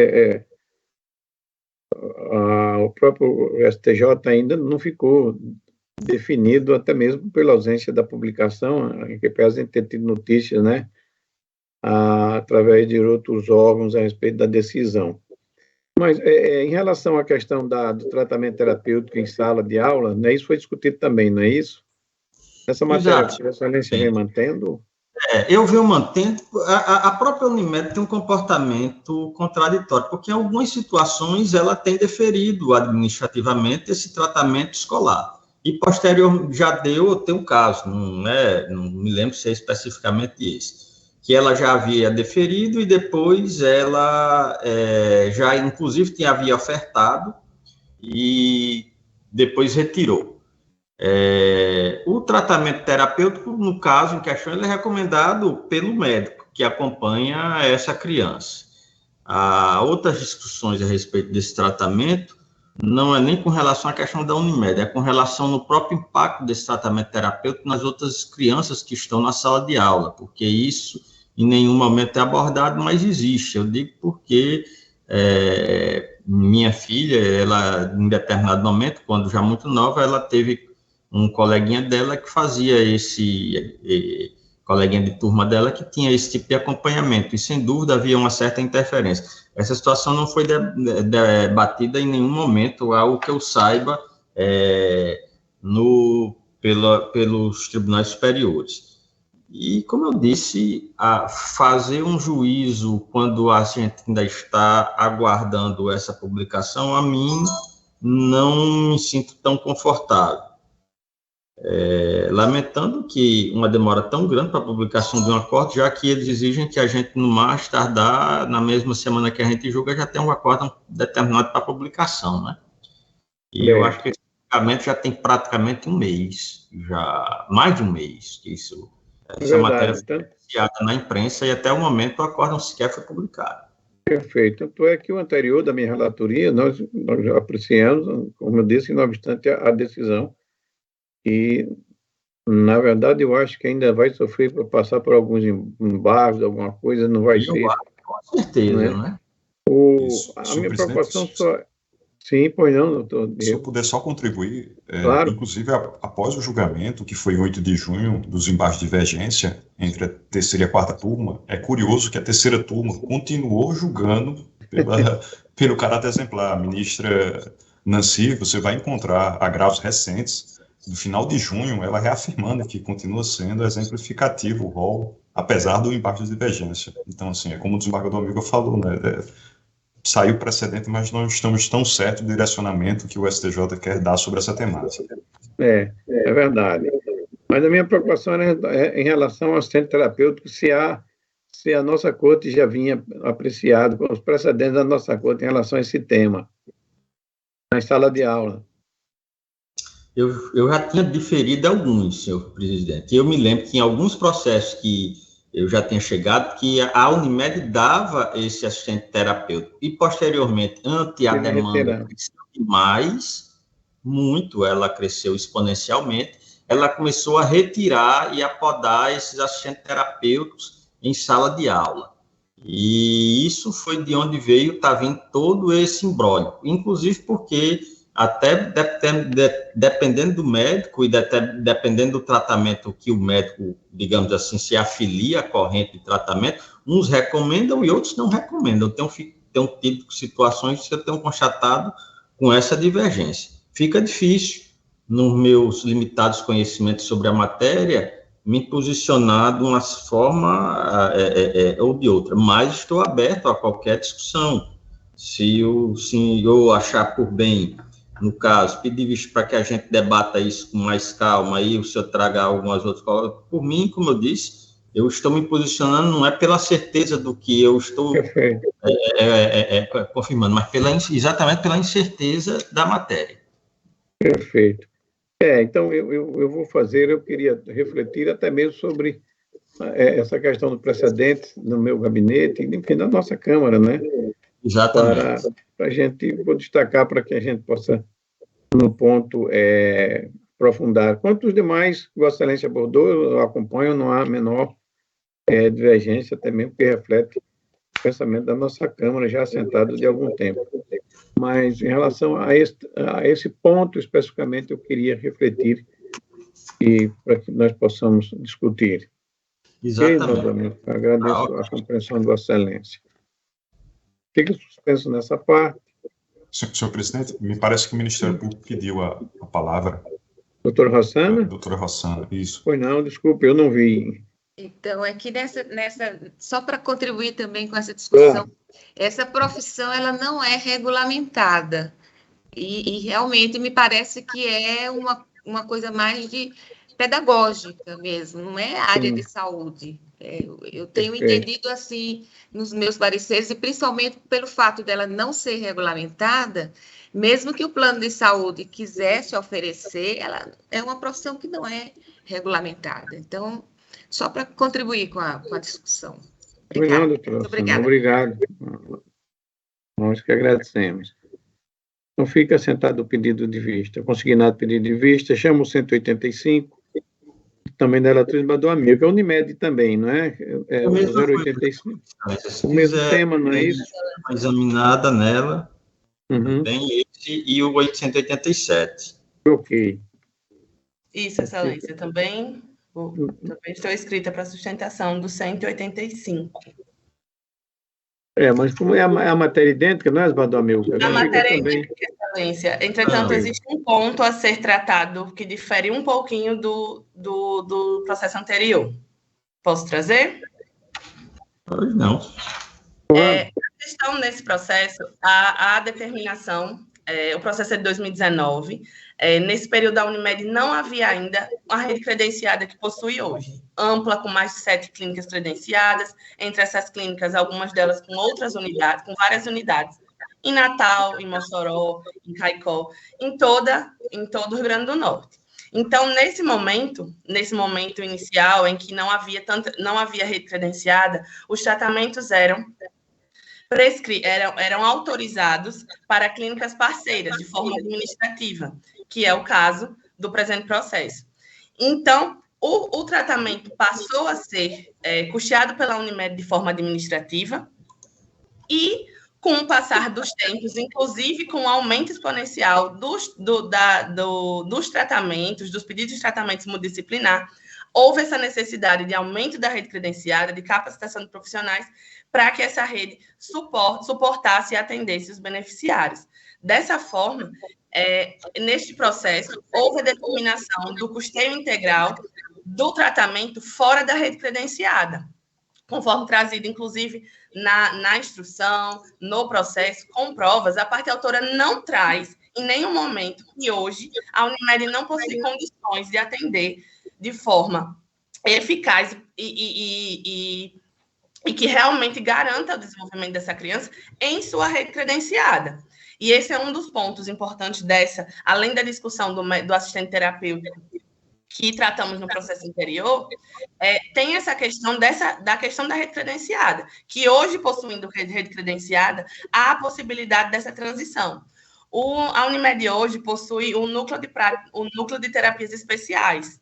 o próprio STJ ainda não ficou definido, até mesmo pela ausência da publicação, em que apesar de ter tido notícias, né, através de outros órgãos a respeito da decisão. Mas, em relação à questão do tratamento terapêutico em sala de aula, né, isso foi discutido também, não é isso? Essa matéria, Vossa Excelência vem mantendo? Eu venho mantendo. A própria Unimed tem um comportamento contraditório, porque em algumas situações ela tem deferido administrativamente esse tratamento escolar. E posterior já tem um caso, não me lembro se é especificamente esse, que ela já havia deferido e depois ela já, inclusive, havia ofertado e depois retirou. O tratamento terapêutico, no caso em questão, ele é recomendado pelo médico que acompanha essa criança. Há outras discussões a respeito desse tratamento, não é nem com relação à questão da Unimed, é com relação no próprio impacto desse tratamento terapêutico nas outras crianças que estão na sala de aula, porque isso em nenhum momento é abordado, mas existe. Eu digo porque minha filha, ela, em determinado momento, quando já muito nova, ela teve um coleguinha dela que fazia coleguinha de turma dela que tinha esse tipo de acompanhamento, e sem dúvida havia uma certa interferência. Essa situação não foi debatida em nenhum momento, algo que eu saiba, pelos tribunais superiores. E, como eu disse, fazer um juízo quando a gente ainda está aguardando essa publicação, a mim não me sinto tão confortável. Lamentando que uma demora tão grande para a publicação de um acordo, já que eles exigem que a gente, no mais tardar, na mesma semana que a gente julga, já tenha um acordo determinado para a publicação, né? E eu acho que esse julgamento já tem praticamente um mês, já mais de um mês, que essa matéria foi anunciada na imprensa e até o momento o acordo não sequer foi publicado. Perfeito. Tanto é que o anterior da minha relatoria, nós já apreciamos, como eu disse, não obstante a decisão. E, na verdade, eu acho que ainda vai sofrer para passar por alguns embargos, alguma coisa, não vai ser. Com certeza, né? A minha preocupação só... Sim, pois não, doutor. Se eu puder só contribuir, claro. Inclusive, após o julgamento, que foi em 8 de junho, dos embargos de divergência entre a terceira e a quarta turma, é curioso que a terceira turma continuou julgando pelo caráter exemplar. A ministra Nancy, você vai encontrar agravos recentes, no final de junho, ela reafirmando que continua sendo exemplificativo o rol, apesar do embargo de divergência. Então, assim, é como o desembargador amigo falou, né? Saiu precedente, mas não estamos tão certos do direcionamento que o STJ quer dar sobre essa temática. É verdade. Mas a minha preocupação é em relação ao centro terapêutico, se a nossa corte já vinha apreciado com os precedentes da nossa corte em relação a esse tema, na sala de aula. Eu já tinha diferido alguns, senhor presidente. Eu me lembro que em alguns processos que eu já tinha chegado, que a Unimed dava esse assistente terapêutico, e posteriormente, ante a demanda cresceu demais, muito, ela cresceu exponencialmente, ela começou a retirar e a podar esses assistentes terapêuticos em sala de aula. E isso foi de onde está vindo todo esse imbróglio, inclusive porque até dependendo do médico e dependendo do tratamento que o médico, digamos assim, se afilia à corrente de tratamento, uns recomendam e outros não recomendam. Tenho tido situações que eu tenho constatado com essa divergência. Fica difícil, nos meus limitados conhecimentos sobre a matéria, me posicionar de uma forma ou de outra, mas estou aberto a qualquer discussão. Se o senhor achar por bem, no caso, pedir visto para que a gente debata isso com mais calma, aí o senhor traga algumas outras coisas. Por mim, como eu disse, eu estou me posicionando, não é pela certeza do que eu estou confirmando, mas exatamente pela incerteza da matéria. Perfeito. Então, eu vou fazer, eu queria refletir até mesmo sobre essa questão do precedente no meu gabinete, enfim, na nossa Câmara, né? Exatamente. Para a gente, vou destacar para que a gente possa, no ponto, aprofundar. Quanto os demais, Vossa Excelência abordou, eu acompanho, não há a menor divergência, até mesmo porque reflete o pensamento da nossa Câmara, já assentado de algum tempo. Mas, em relação a esse ponto, especificamente, eu queria refletir para que nós possamos discutir. Exatamente. Agradeço a compreensão de Vossa Excelência. Fica suspenso nessa parte. Senhor presidente, me parece que o Ministério Público pediu a palavra. Doutora Rossana? Doutora Rossana, isso. Pois não, desculpe, eu não vi. Então, aqui só para contribuir também com essa discussão, essa profissão ela não é regulamentada. E realmente me parece que é uma coisa mais de pedagógica mesmo, não é área de saúde. Eu tenho entendido assim nos meus pareceres, e principalmente pelo fato dela não ser regulamentada, mesmo que o plano de saúde quisesse oferecer, ela é uma profissão que não é regulamentada. Então, só para contribuir com a discussão. Obrigada. Muito obrigada. Obrigado. Nós que agradecemos. Então, fica sentado o pedido de vista. Consignado o pedido de vista, chama o 185, também da relatoria do amigo, que é o Unimed também, não é? É o 085. O mesmo tema, não é isso? Examinada nela, tem esse e o 887. Ok. Isso, Excelência, também Também estou inscrita para sustentação do 185. Mas como é a matéria idêntica, não é, Bartolomeu? A matéria é idêntica, Excelência. Entretanto, existe um ponto a ser tratado que difere um pouquinho do processo anterior. Posso trazer? Não. A questão nesse processo, a determinação, o processo é de 2019, nesse período da Unimed não havia ainda uma rede credenciada que possui hoje, ampla, com mais de 7 clínicas credenciadas, entre essas clínicas, algumas delas com outras unidades, com várias unidades, em Natal, em Mossoró, em Caicó, em todo o Rio Grande do Norte. Então, nesse momento inicial, em que não havia rede credenciada, os tratamentos eram autorizados para clínicas parceiras, de forma administrativa, que é o caso do presente processo. Então, o tratamento passou a ser custeado pela Unimed de forma administrativa e, com o passar dos tempos, inclusive com o aumento exponencial dos tratamentos, dos pedidos de tratamentos multidisciplinar, houve essa necessidade de aumento da rede credenciada, de capacitação de profissionais, para que essa rede suportasse e atendesse os beneficiários. Dessa forma, neste processo, houve a determinação do custeio integral do tratamento fora da rede credenciada, conforme trazido, inclusive, na instrução, no processo, com provas. A parte autora não traz, em nenhum momento, que hoje a Unimed não possui condições de atender de forma eficaz e que realmente garanta o desenvolvimento dessa criança em sua rede credenciada. E esse é um dos pontos importantes além da discussão do assistente terapêutico que tratamos no processo anterior, tem essa questão da questão da rede credenciada, que hoje, possuindo rede credenciada, há a possibilidade dessa transição. A Unimed hoje possui o núcleo de terapias especiais,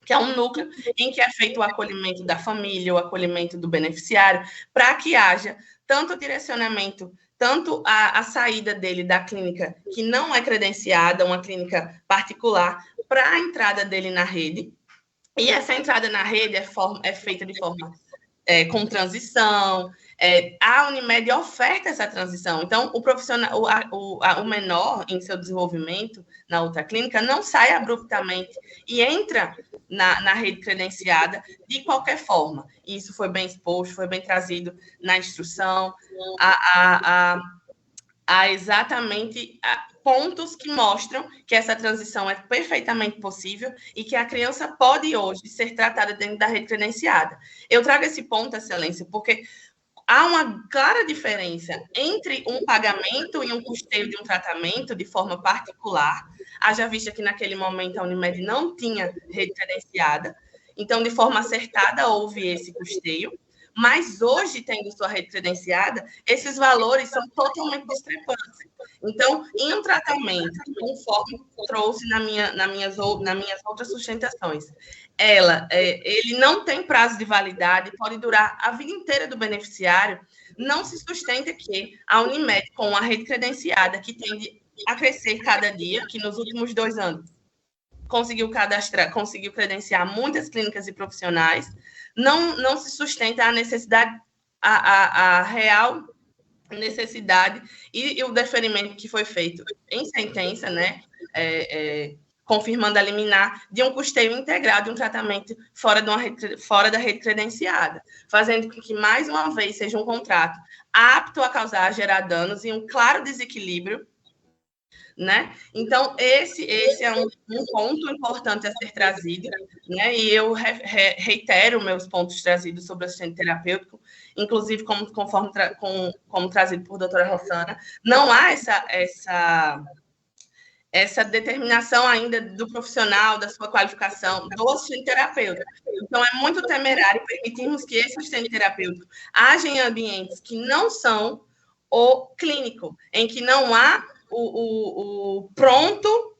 que é um núcleo em que é feito o acolhimento da família, o acolhimento do beneficiário, para que haja tanto o direcionamento, tanto a saída dele da clínica que não é credenciada, uma clínica particular, para a entrada dele na rede. E essa entrada na rede é feita de forma com transição. A Unimed oferta essa transição. Então, o profissional, o menor, em seu desenvolvimento na outra clínica, não sai abruptamente e entra na rede credenciada de qualquer forma. Isso foi bem exposto, foi bem trazido na instrução, há exatamente pontos que mostram que essa transição é perfeitamente possível e que a criança pode hoje ser tratada dentro da rede credenciada. Eu trago esse ponto, Excelência, porque há uma clara diferença entre um pagamento e um custeio de um tratamento de forma particular, haja vista que naquele momento a Unimed não tinha rede credenciada, então, de forma acertada, houve esse custeio, mas hoje, tendo sua rede credenciada, esses valores são totalmente discrepantes. Então, em um tratamento, conforme trouxe nas minhas outras sustentações, ele não tem prazo de validade, pode durar a vida inteira do beneficiário, não se sustenta que a Unimed, com a rede credenciada, que tende a crescer cada dia, que nos últimos 2 anos conseguiu credenciar muitas clínicas e profissionais, não se sustenta a necessidade, a real necessidade e o deferimento que foi feito em sentença, né, confirmando a liminar de um custeio integral de um tratamento fora da rede credenciada, fazendo com que, mais uma vez, seja um contrato apto a gerar danos e um claro desequilíbrio, né? Então, esse é um ponto importante a ser trazido, né? E eu reitero meus pontos trazidos sobre o assistente terapêutico, inclusive como trazido por doutora Rossana. Não há essa determinação ainda do profissional, da sua qualificação, do assistente terapêutico. Então, é muito temerário permitirmos que esse assistente terapêutico haja em ambientes que não são o clínico, em que não há o pronto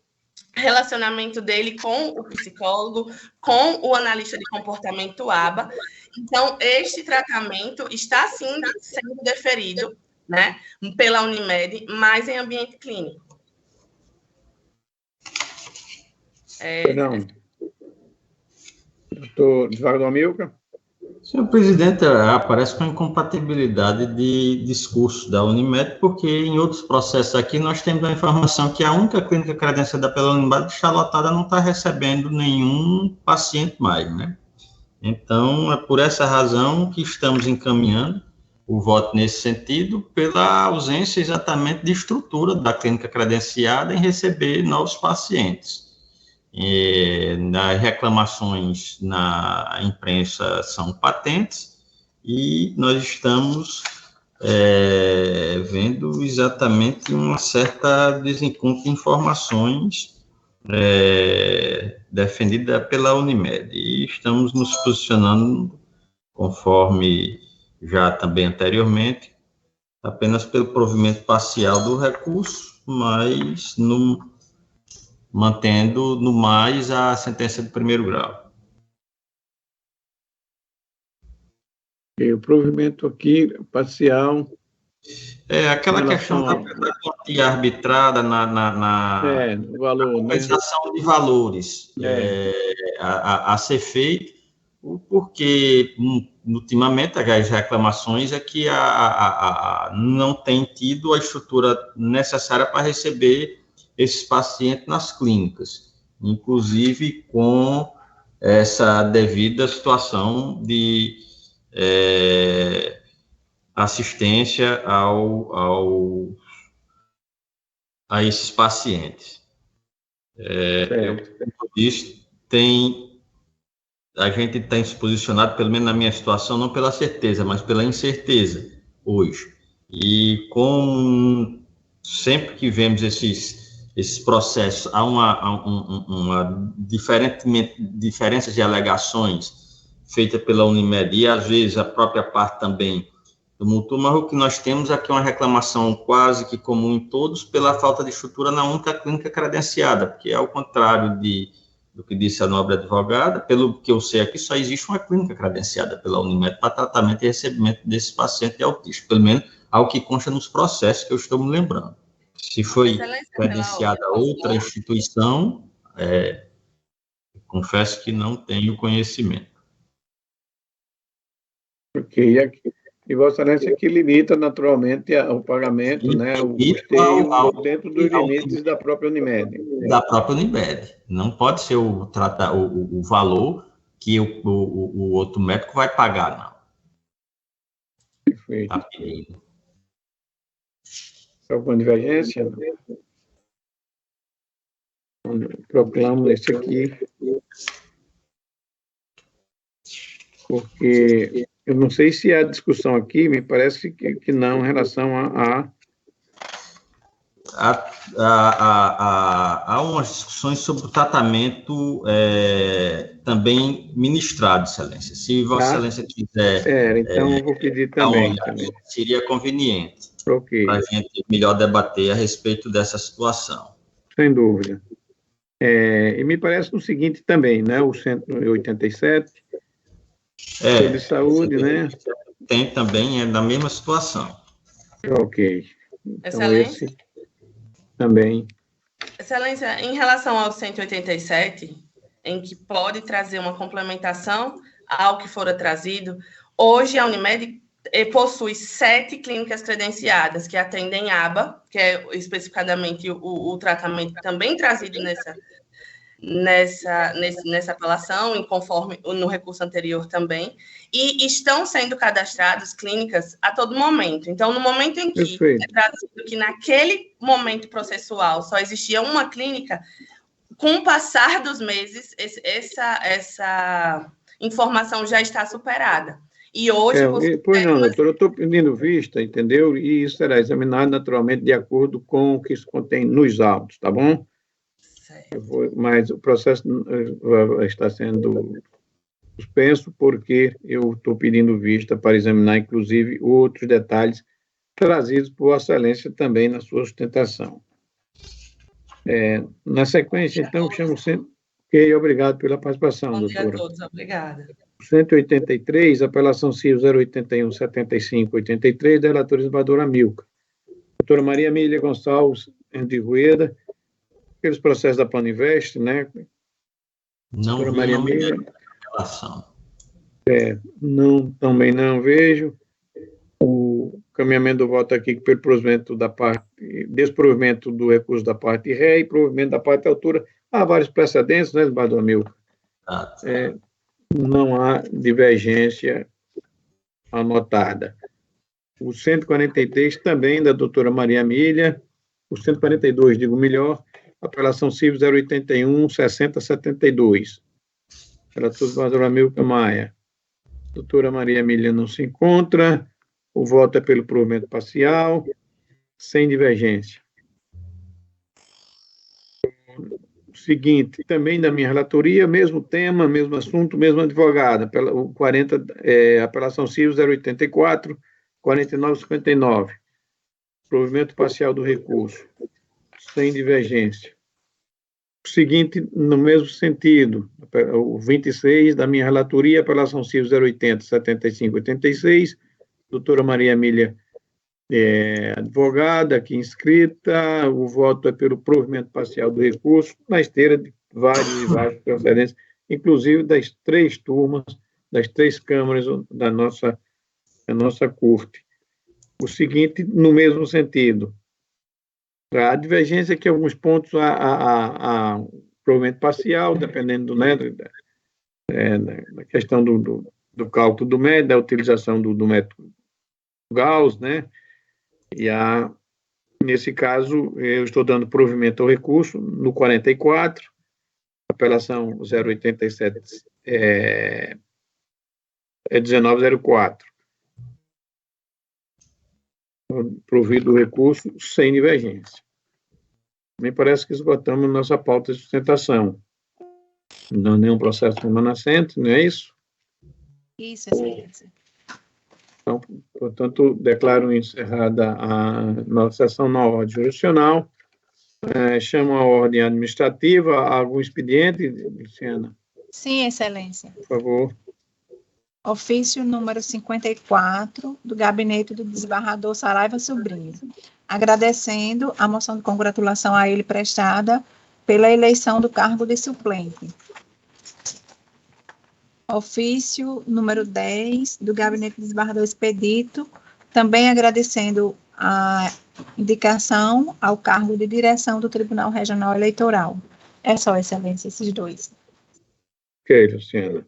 relacionamento dele com o psicólogo, com o analista de comportamento ABA. Então, este tratamento está, sim, sendo deferido, né, pela Unimed, mas em ambiente clínico. Não. Doutor Devagar Amilcar. Senhor presidente, aparece com incompatibilidade de discurso da Unimed, porque em outros processos aqui nós temos a informação que a única clínica credenciada pela Unimed está lotada, não está recebendo nenhum paciente mais, né? Então, é por essa razão que estamos encaminhando o voto nesse sentido, pela ausência exatamente de estrutura da clínica credenciada em receber novos pacientes. As reclamações na imprensa são patentes e nós estamos vendo exatamente uma certa desencontro de informações defendida pela Unimed, e estamos nos posicionando conforme já também anteriormente, apenas pelo provimento parcial do recurso, mas mantendo no mais a sentença de primeiro grau. E o provimento aqui parcial. Aquela questão da quantia arbitrada no valor, compensação, né? De valores a ser feito, porque ultimamente as reclamações é que não tem tido a estrutura necessária para receber esses pacientes nas clínicas, inclusive com essa devida situação de assistência a esses pacientes. A gente tem se posicionado, pelo menos na minha situação, não pela certeza, mas pela incerteza hoje. E sempre que vemos esses processos, há uma diferença de alegações feita pela Unimed, e às vezes a própria parte também do Mutu, mas o que nós temos aqui é uma reclamação quase que comum em todos pela falta de estrutura na única clínica credenciada, porque ao contrário do que disse a nobre advogada, pelo que eu sei aqui, só existe uma clínica credenciada pela Unimed para tratamento e recebimento desses pacientes autistas, pelo menos ao que consta nos processos que eu estou me lembrando. Se foi credenciada outra instituição, confesso que não tenho conhecimento. Ok, e Vossa Excelência que limita naturalmente o pagamento, né, o custeio dentro dos limites da própria Unimed. Da própria Unimed. Não pode ser o valor que o outro médico vai pagar, não. Perfeito. Tá pedindo. Alguma divergência? Proclamo esse aqui, porque eu não sei se há discussão aqui, me parece que não, em relação Há umas discussões sobre o tratamento também ministrado, Excelência. Se Vossa Excelência quiser... então eu vou pedir também. Seria conveniente para a gente melhor debater a respeito dessa situação. Sem dúvida. E me parece o seguinte também, né, o 187... de saúde, né? Tem também, na mesma situação. Ok. Então, Excelência. esse também. Excelência, em relação ao 187, em que pode trazer uma complementação ao que fora trazido, hoje a Unimed possui 7 clínicas credenciadas que atendem ABA, que é especificadamente o tratamento também trazido nessa apelação, e conforme no recurso anterior também, e estão sendo cadastradas clínicas a todo momento. Então, no momento em que é trazido que naquele momento processual só existia uma clínica, com o passar dos meses, essa informação já está superada. E hoje... Pois não, doutor, eu estou pedindo vista, entendeu? E isso será examinado naturalmente de acordo com o que isso contém nos autos, tá bom? Mas o processo está sendo suspenso porque eu estou pedindo vista para examinar, inclusive, outros detalhes trazidos por Vossa Excelência também na sua sustentação. Na sequência, então, chamo sempre... Ok, obrigado pela participação, doutora. Bom dia a todos, obrigada. 183, apelação CIO 081-75-83, da relatora Isadora Amilcar. Doutora Maria Emília Gonçalves de Rueda, aqueles processos da Planinvest, né? Não, Maria Emília. apelação. Não, também não vejo. O caminhamento do voto aqui pelo provimento da parte, desprovimento do recurso da parte ré e provimento da parte autora. Há vários precedentes, né, desembargador Amilcar? Não há divergência anotada. O 143 também da doutora Maria Emília, o 142, digo melhor, apelação civil 081 6072. Relator desembargador Amilcar Maia. Doutora Maria Emília não se encontra. O voto é pelo provimento parcial, sem divergência. O seguinte, também da minha relatoria, mesmo tema, mesmo assunto, mesmo advogada, o 40, apelação civil 084, 4959. Provimento parcial do recurso, sem divergência. O seguinte, no mesmo sentido, o 26 da minha relatoria, apelação civil 080, 7586, doutora Maria Emília, advogada, aqui inscrita, o voto é pelo provimento parcial do recurso, na esteira de vários precedentes, inclusive das 3 turmas, das 3 câmaras da nossa corte. O seguinte, no mesmo sentido, a divergência é que alguns pontos há provimento parcial, dependendo da questão do cálculo do método, da utilização do método Gauss, né? E nesse caso, eu estou dando provimento ao recurso no 44, apelação 087 1904. Provido o recurso sem divergência. Me parece que esgotamos nossa pauta de sustentação. Não há nenhum processo remanescente, não é isso? Isso, excelência. Então, portanto, declaro encerrada a nossa sessão na ordem jurisdicional. Chamo a ordem administrativa. Há algum expediente, Luciana? Sim, excelência. Por favor. Ofício número 54, do gabinete do desembargador Saraiva Sobrinho, agradecendo a moção de congratulação a ele prestada pela eleição do cargo de suplente. Ofício número 10, do gabinete do desembargador Expedito, também agradecendo a indicação ao cargo de direção do Tribunal Regional Eleitoral. É só, excelência, esses 2. Ok, Luciana.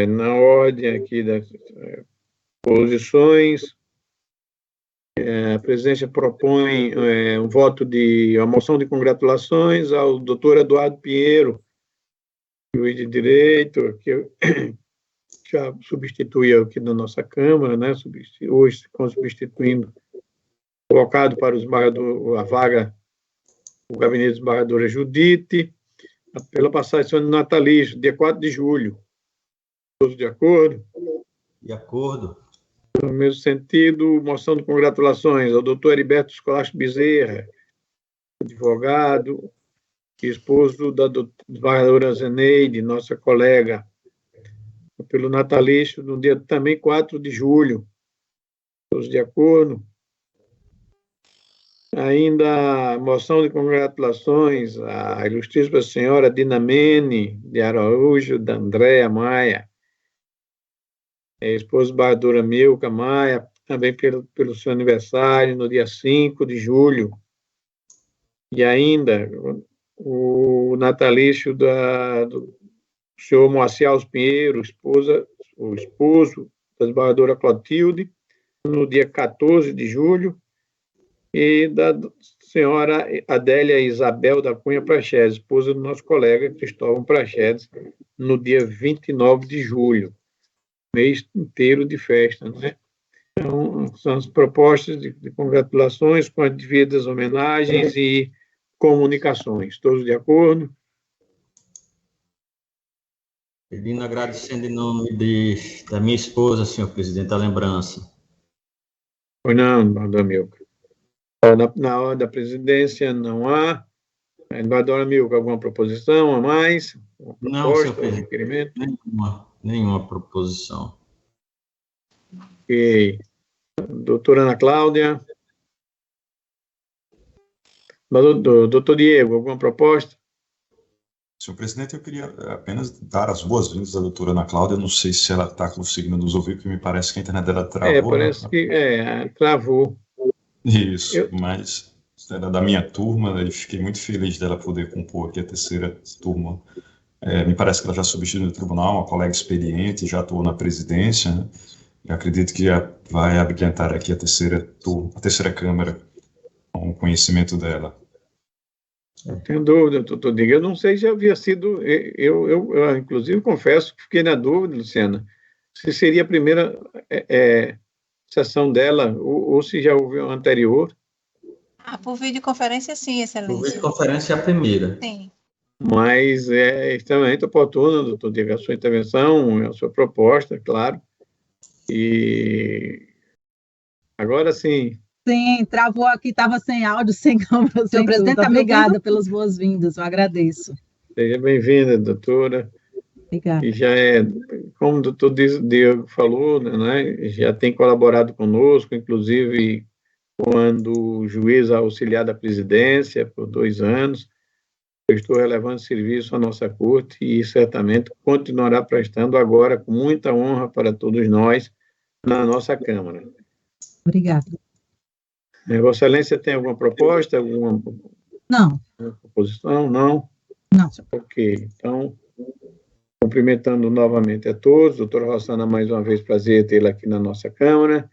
Na ordem aqui das posições, a presidência propõe um voto uma moção de congratulações ao doutor Eduardo Pinheiro, juiz de direito, que já substituiu aqui na nossa Câmara, né, hoje substituindo, colocado para a vaga, o gabinete de desembargadora Judite, pela passagem de natalício, dia 4 de julho. Todos de acordo? De acordo. No mesmo sentido, moção de congratulações ao doutor Heriberto Escolacho Bezerra, advogado, esposo da desembargadora Zeneide, nossa colega, pelo natalício, no dia também 4 de julho. Todos de acordo? Ainda moção de congratulações à ilustríssima senhora Dinamene de Araújo, da Andréa Maia, esposa da desembargadora Milka Maia, também pelo seu aniversário, no dia 5 de julho. E ainda o natalício do senhor Moacir Alves Pinheiro, o esposo da desembargadora Clotilde, no dia 14 de julho, e da senhora Adélia Isabel da Cunha Praxedes, esposa do nosso colega Cristóvão Praxedes, no dia 29 de julho, mês inteiro de festa, né? Então, são as propostas de congratulações com as devidas homenagens e comunicações. Todos de acordo? Pedindo, agradecendo em nome da minha esposa, senhor presidente, a lembrança. Pois não, desembargador Milka. Na ordem da presidência não há. Desembargador Milka, alguma proposição a mais? Não, senhor presidente. Nenhuma proposição. Ok. Doutora Ana Cláudia. Doutor Diego, alguma proposta? Senhor presidente, eu queria apenas dar as boas-vindas à doutora Ana Cláudia. Não sei se ela está conseguindo nos ouvir, porque me parece que a internet dela travou. Parece que travou. Isso, mas era da minha turma e fiquei muito feliz dela poder compor aqui a terceira turma. Me parece que ela já substituiu no tribunal, uma colega experiente, já atuou na presidência, né? Eu acredito que vai abrilhantar aqui a terceira Câmara com o conhecimento dela. Não tenho dúvida, doutor Diga. Eu não sei se havia sido. Eu inclusive, confesso que fiquei na dúvida, Luciana, se seria a primeira sessão dela ou se já houve uma anterior. Por videoconferência, sim, excelência. Por videoconferência é a primeira. Sim. Mas é extremamente oportuna, doutor Diga, a sua intervenção, a sua proposta, claro. E agora sim. Sim, travou aqui, estava sem áudio, sem câmera. Senhor presidente, obrigada pelas boas-vindas, eu agradeço. Seja bem-vinda, doutora. Obrigada. E já como o doutor Diego falou, né, já tem colaborado conosco, inclusive quando juiz auxiliar da presidência por 2 anos, prestou relevante serviço à nossa corte e certamente continuará prestando agora com muita honra para todos nós na nossa Câmara. Obrigada. Vossa Excelência tem alguma proposta, alguma proposição? Não? Não. Ok, então, cumprimentando novamente a todos, doutora Rossana, mais uma vez, prazer tê-la aqui na nossa Câmara.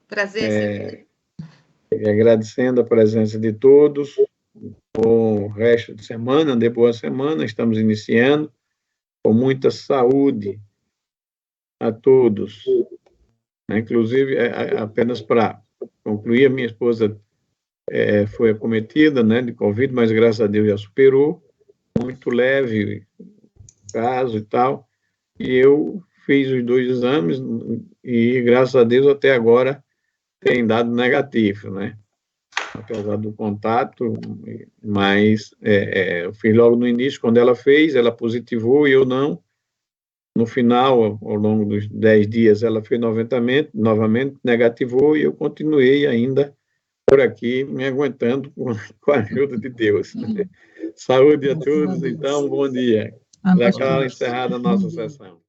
Prazer, E agradecendo a presença de todos, bom resto de semana, de boa semana, estamos iniciando, com muita saúde a todos. Inclusive, apenas para concluir, a minha esposa foi acometida, né, de Covid, mas graças a Deus já superou, muito leve o caso e tal, e eu fiz os 2 exames e graças a Deus até agora tem dado negativo, né, apesar do contato, mas eu fiz logo no início, quando ela fez, ela positivou e eu não. No final, ao longo dos 10 dias, ela fez novamente, negativou, e eu continuei ainda por aqui, me aguentando com a ajuda de Deus. Saúde a todos, então, bom dia. Já está encerrada a nossa sessão.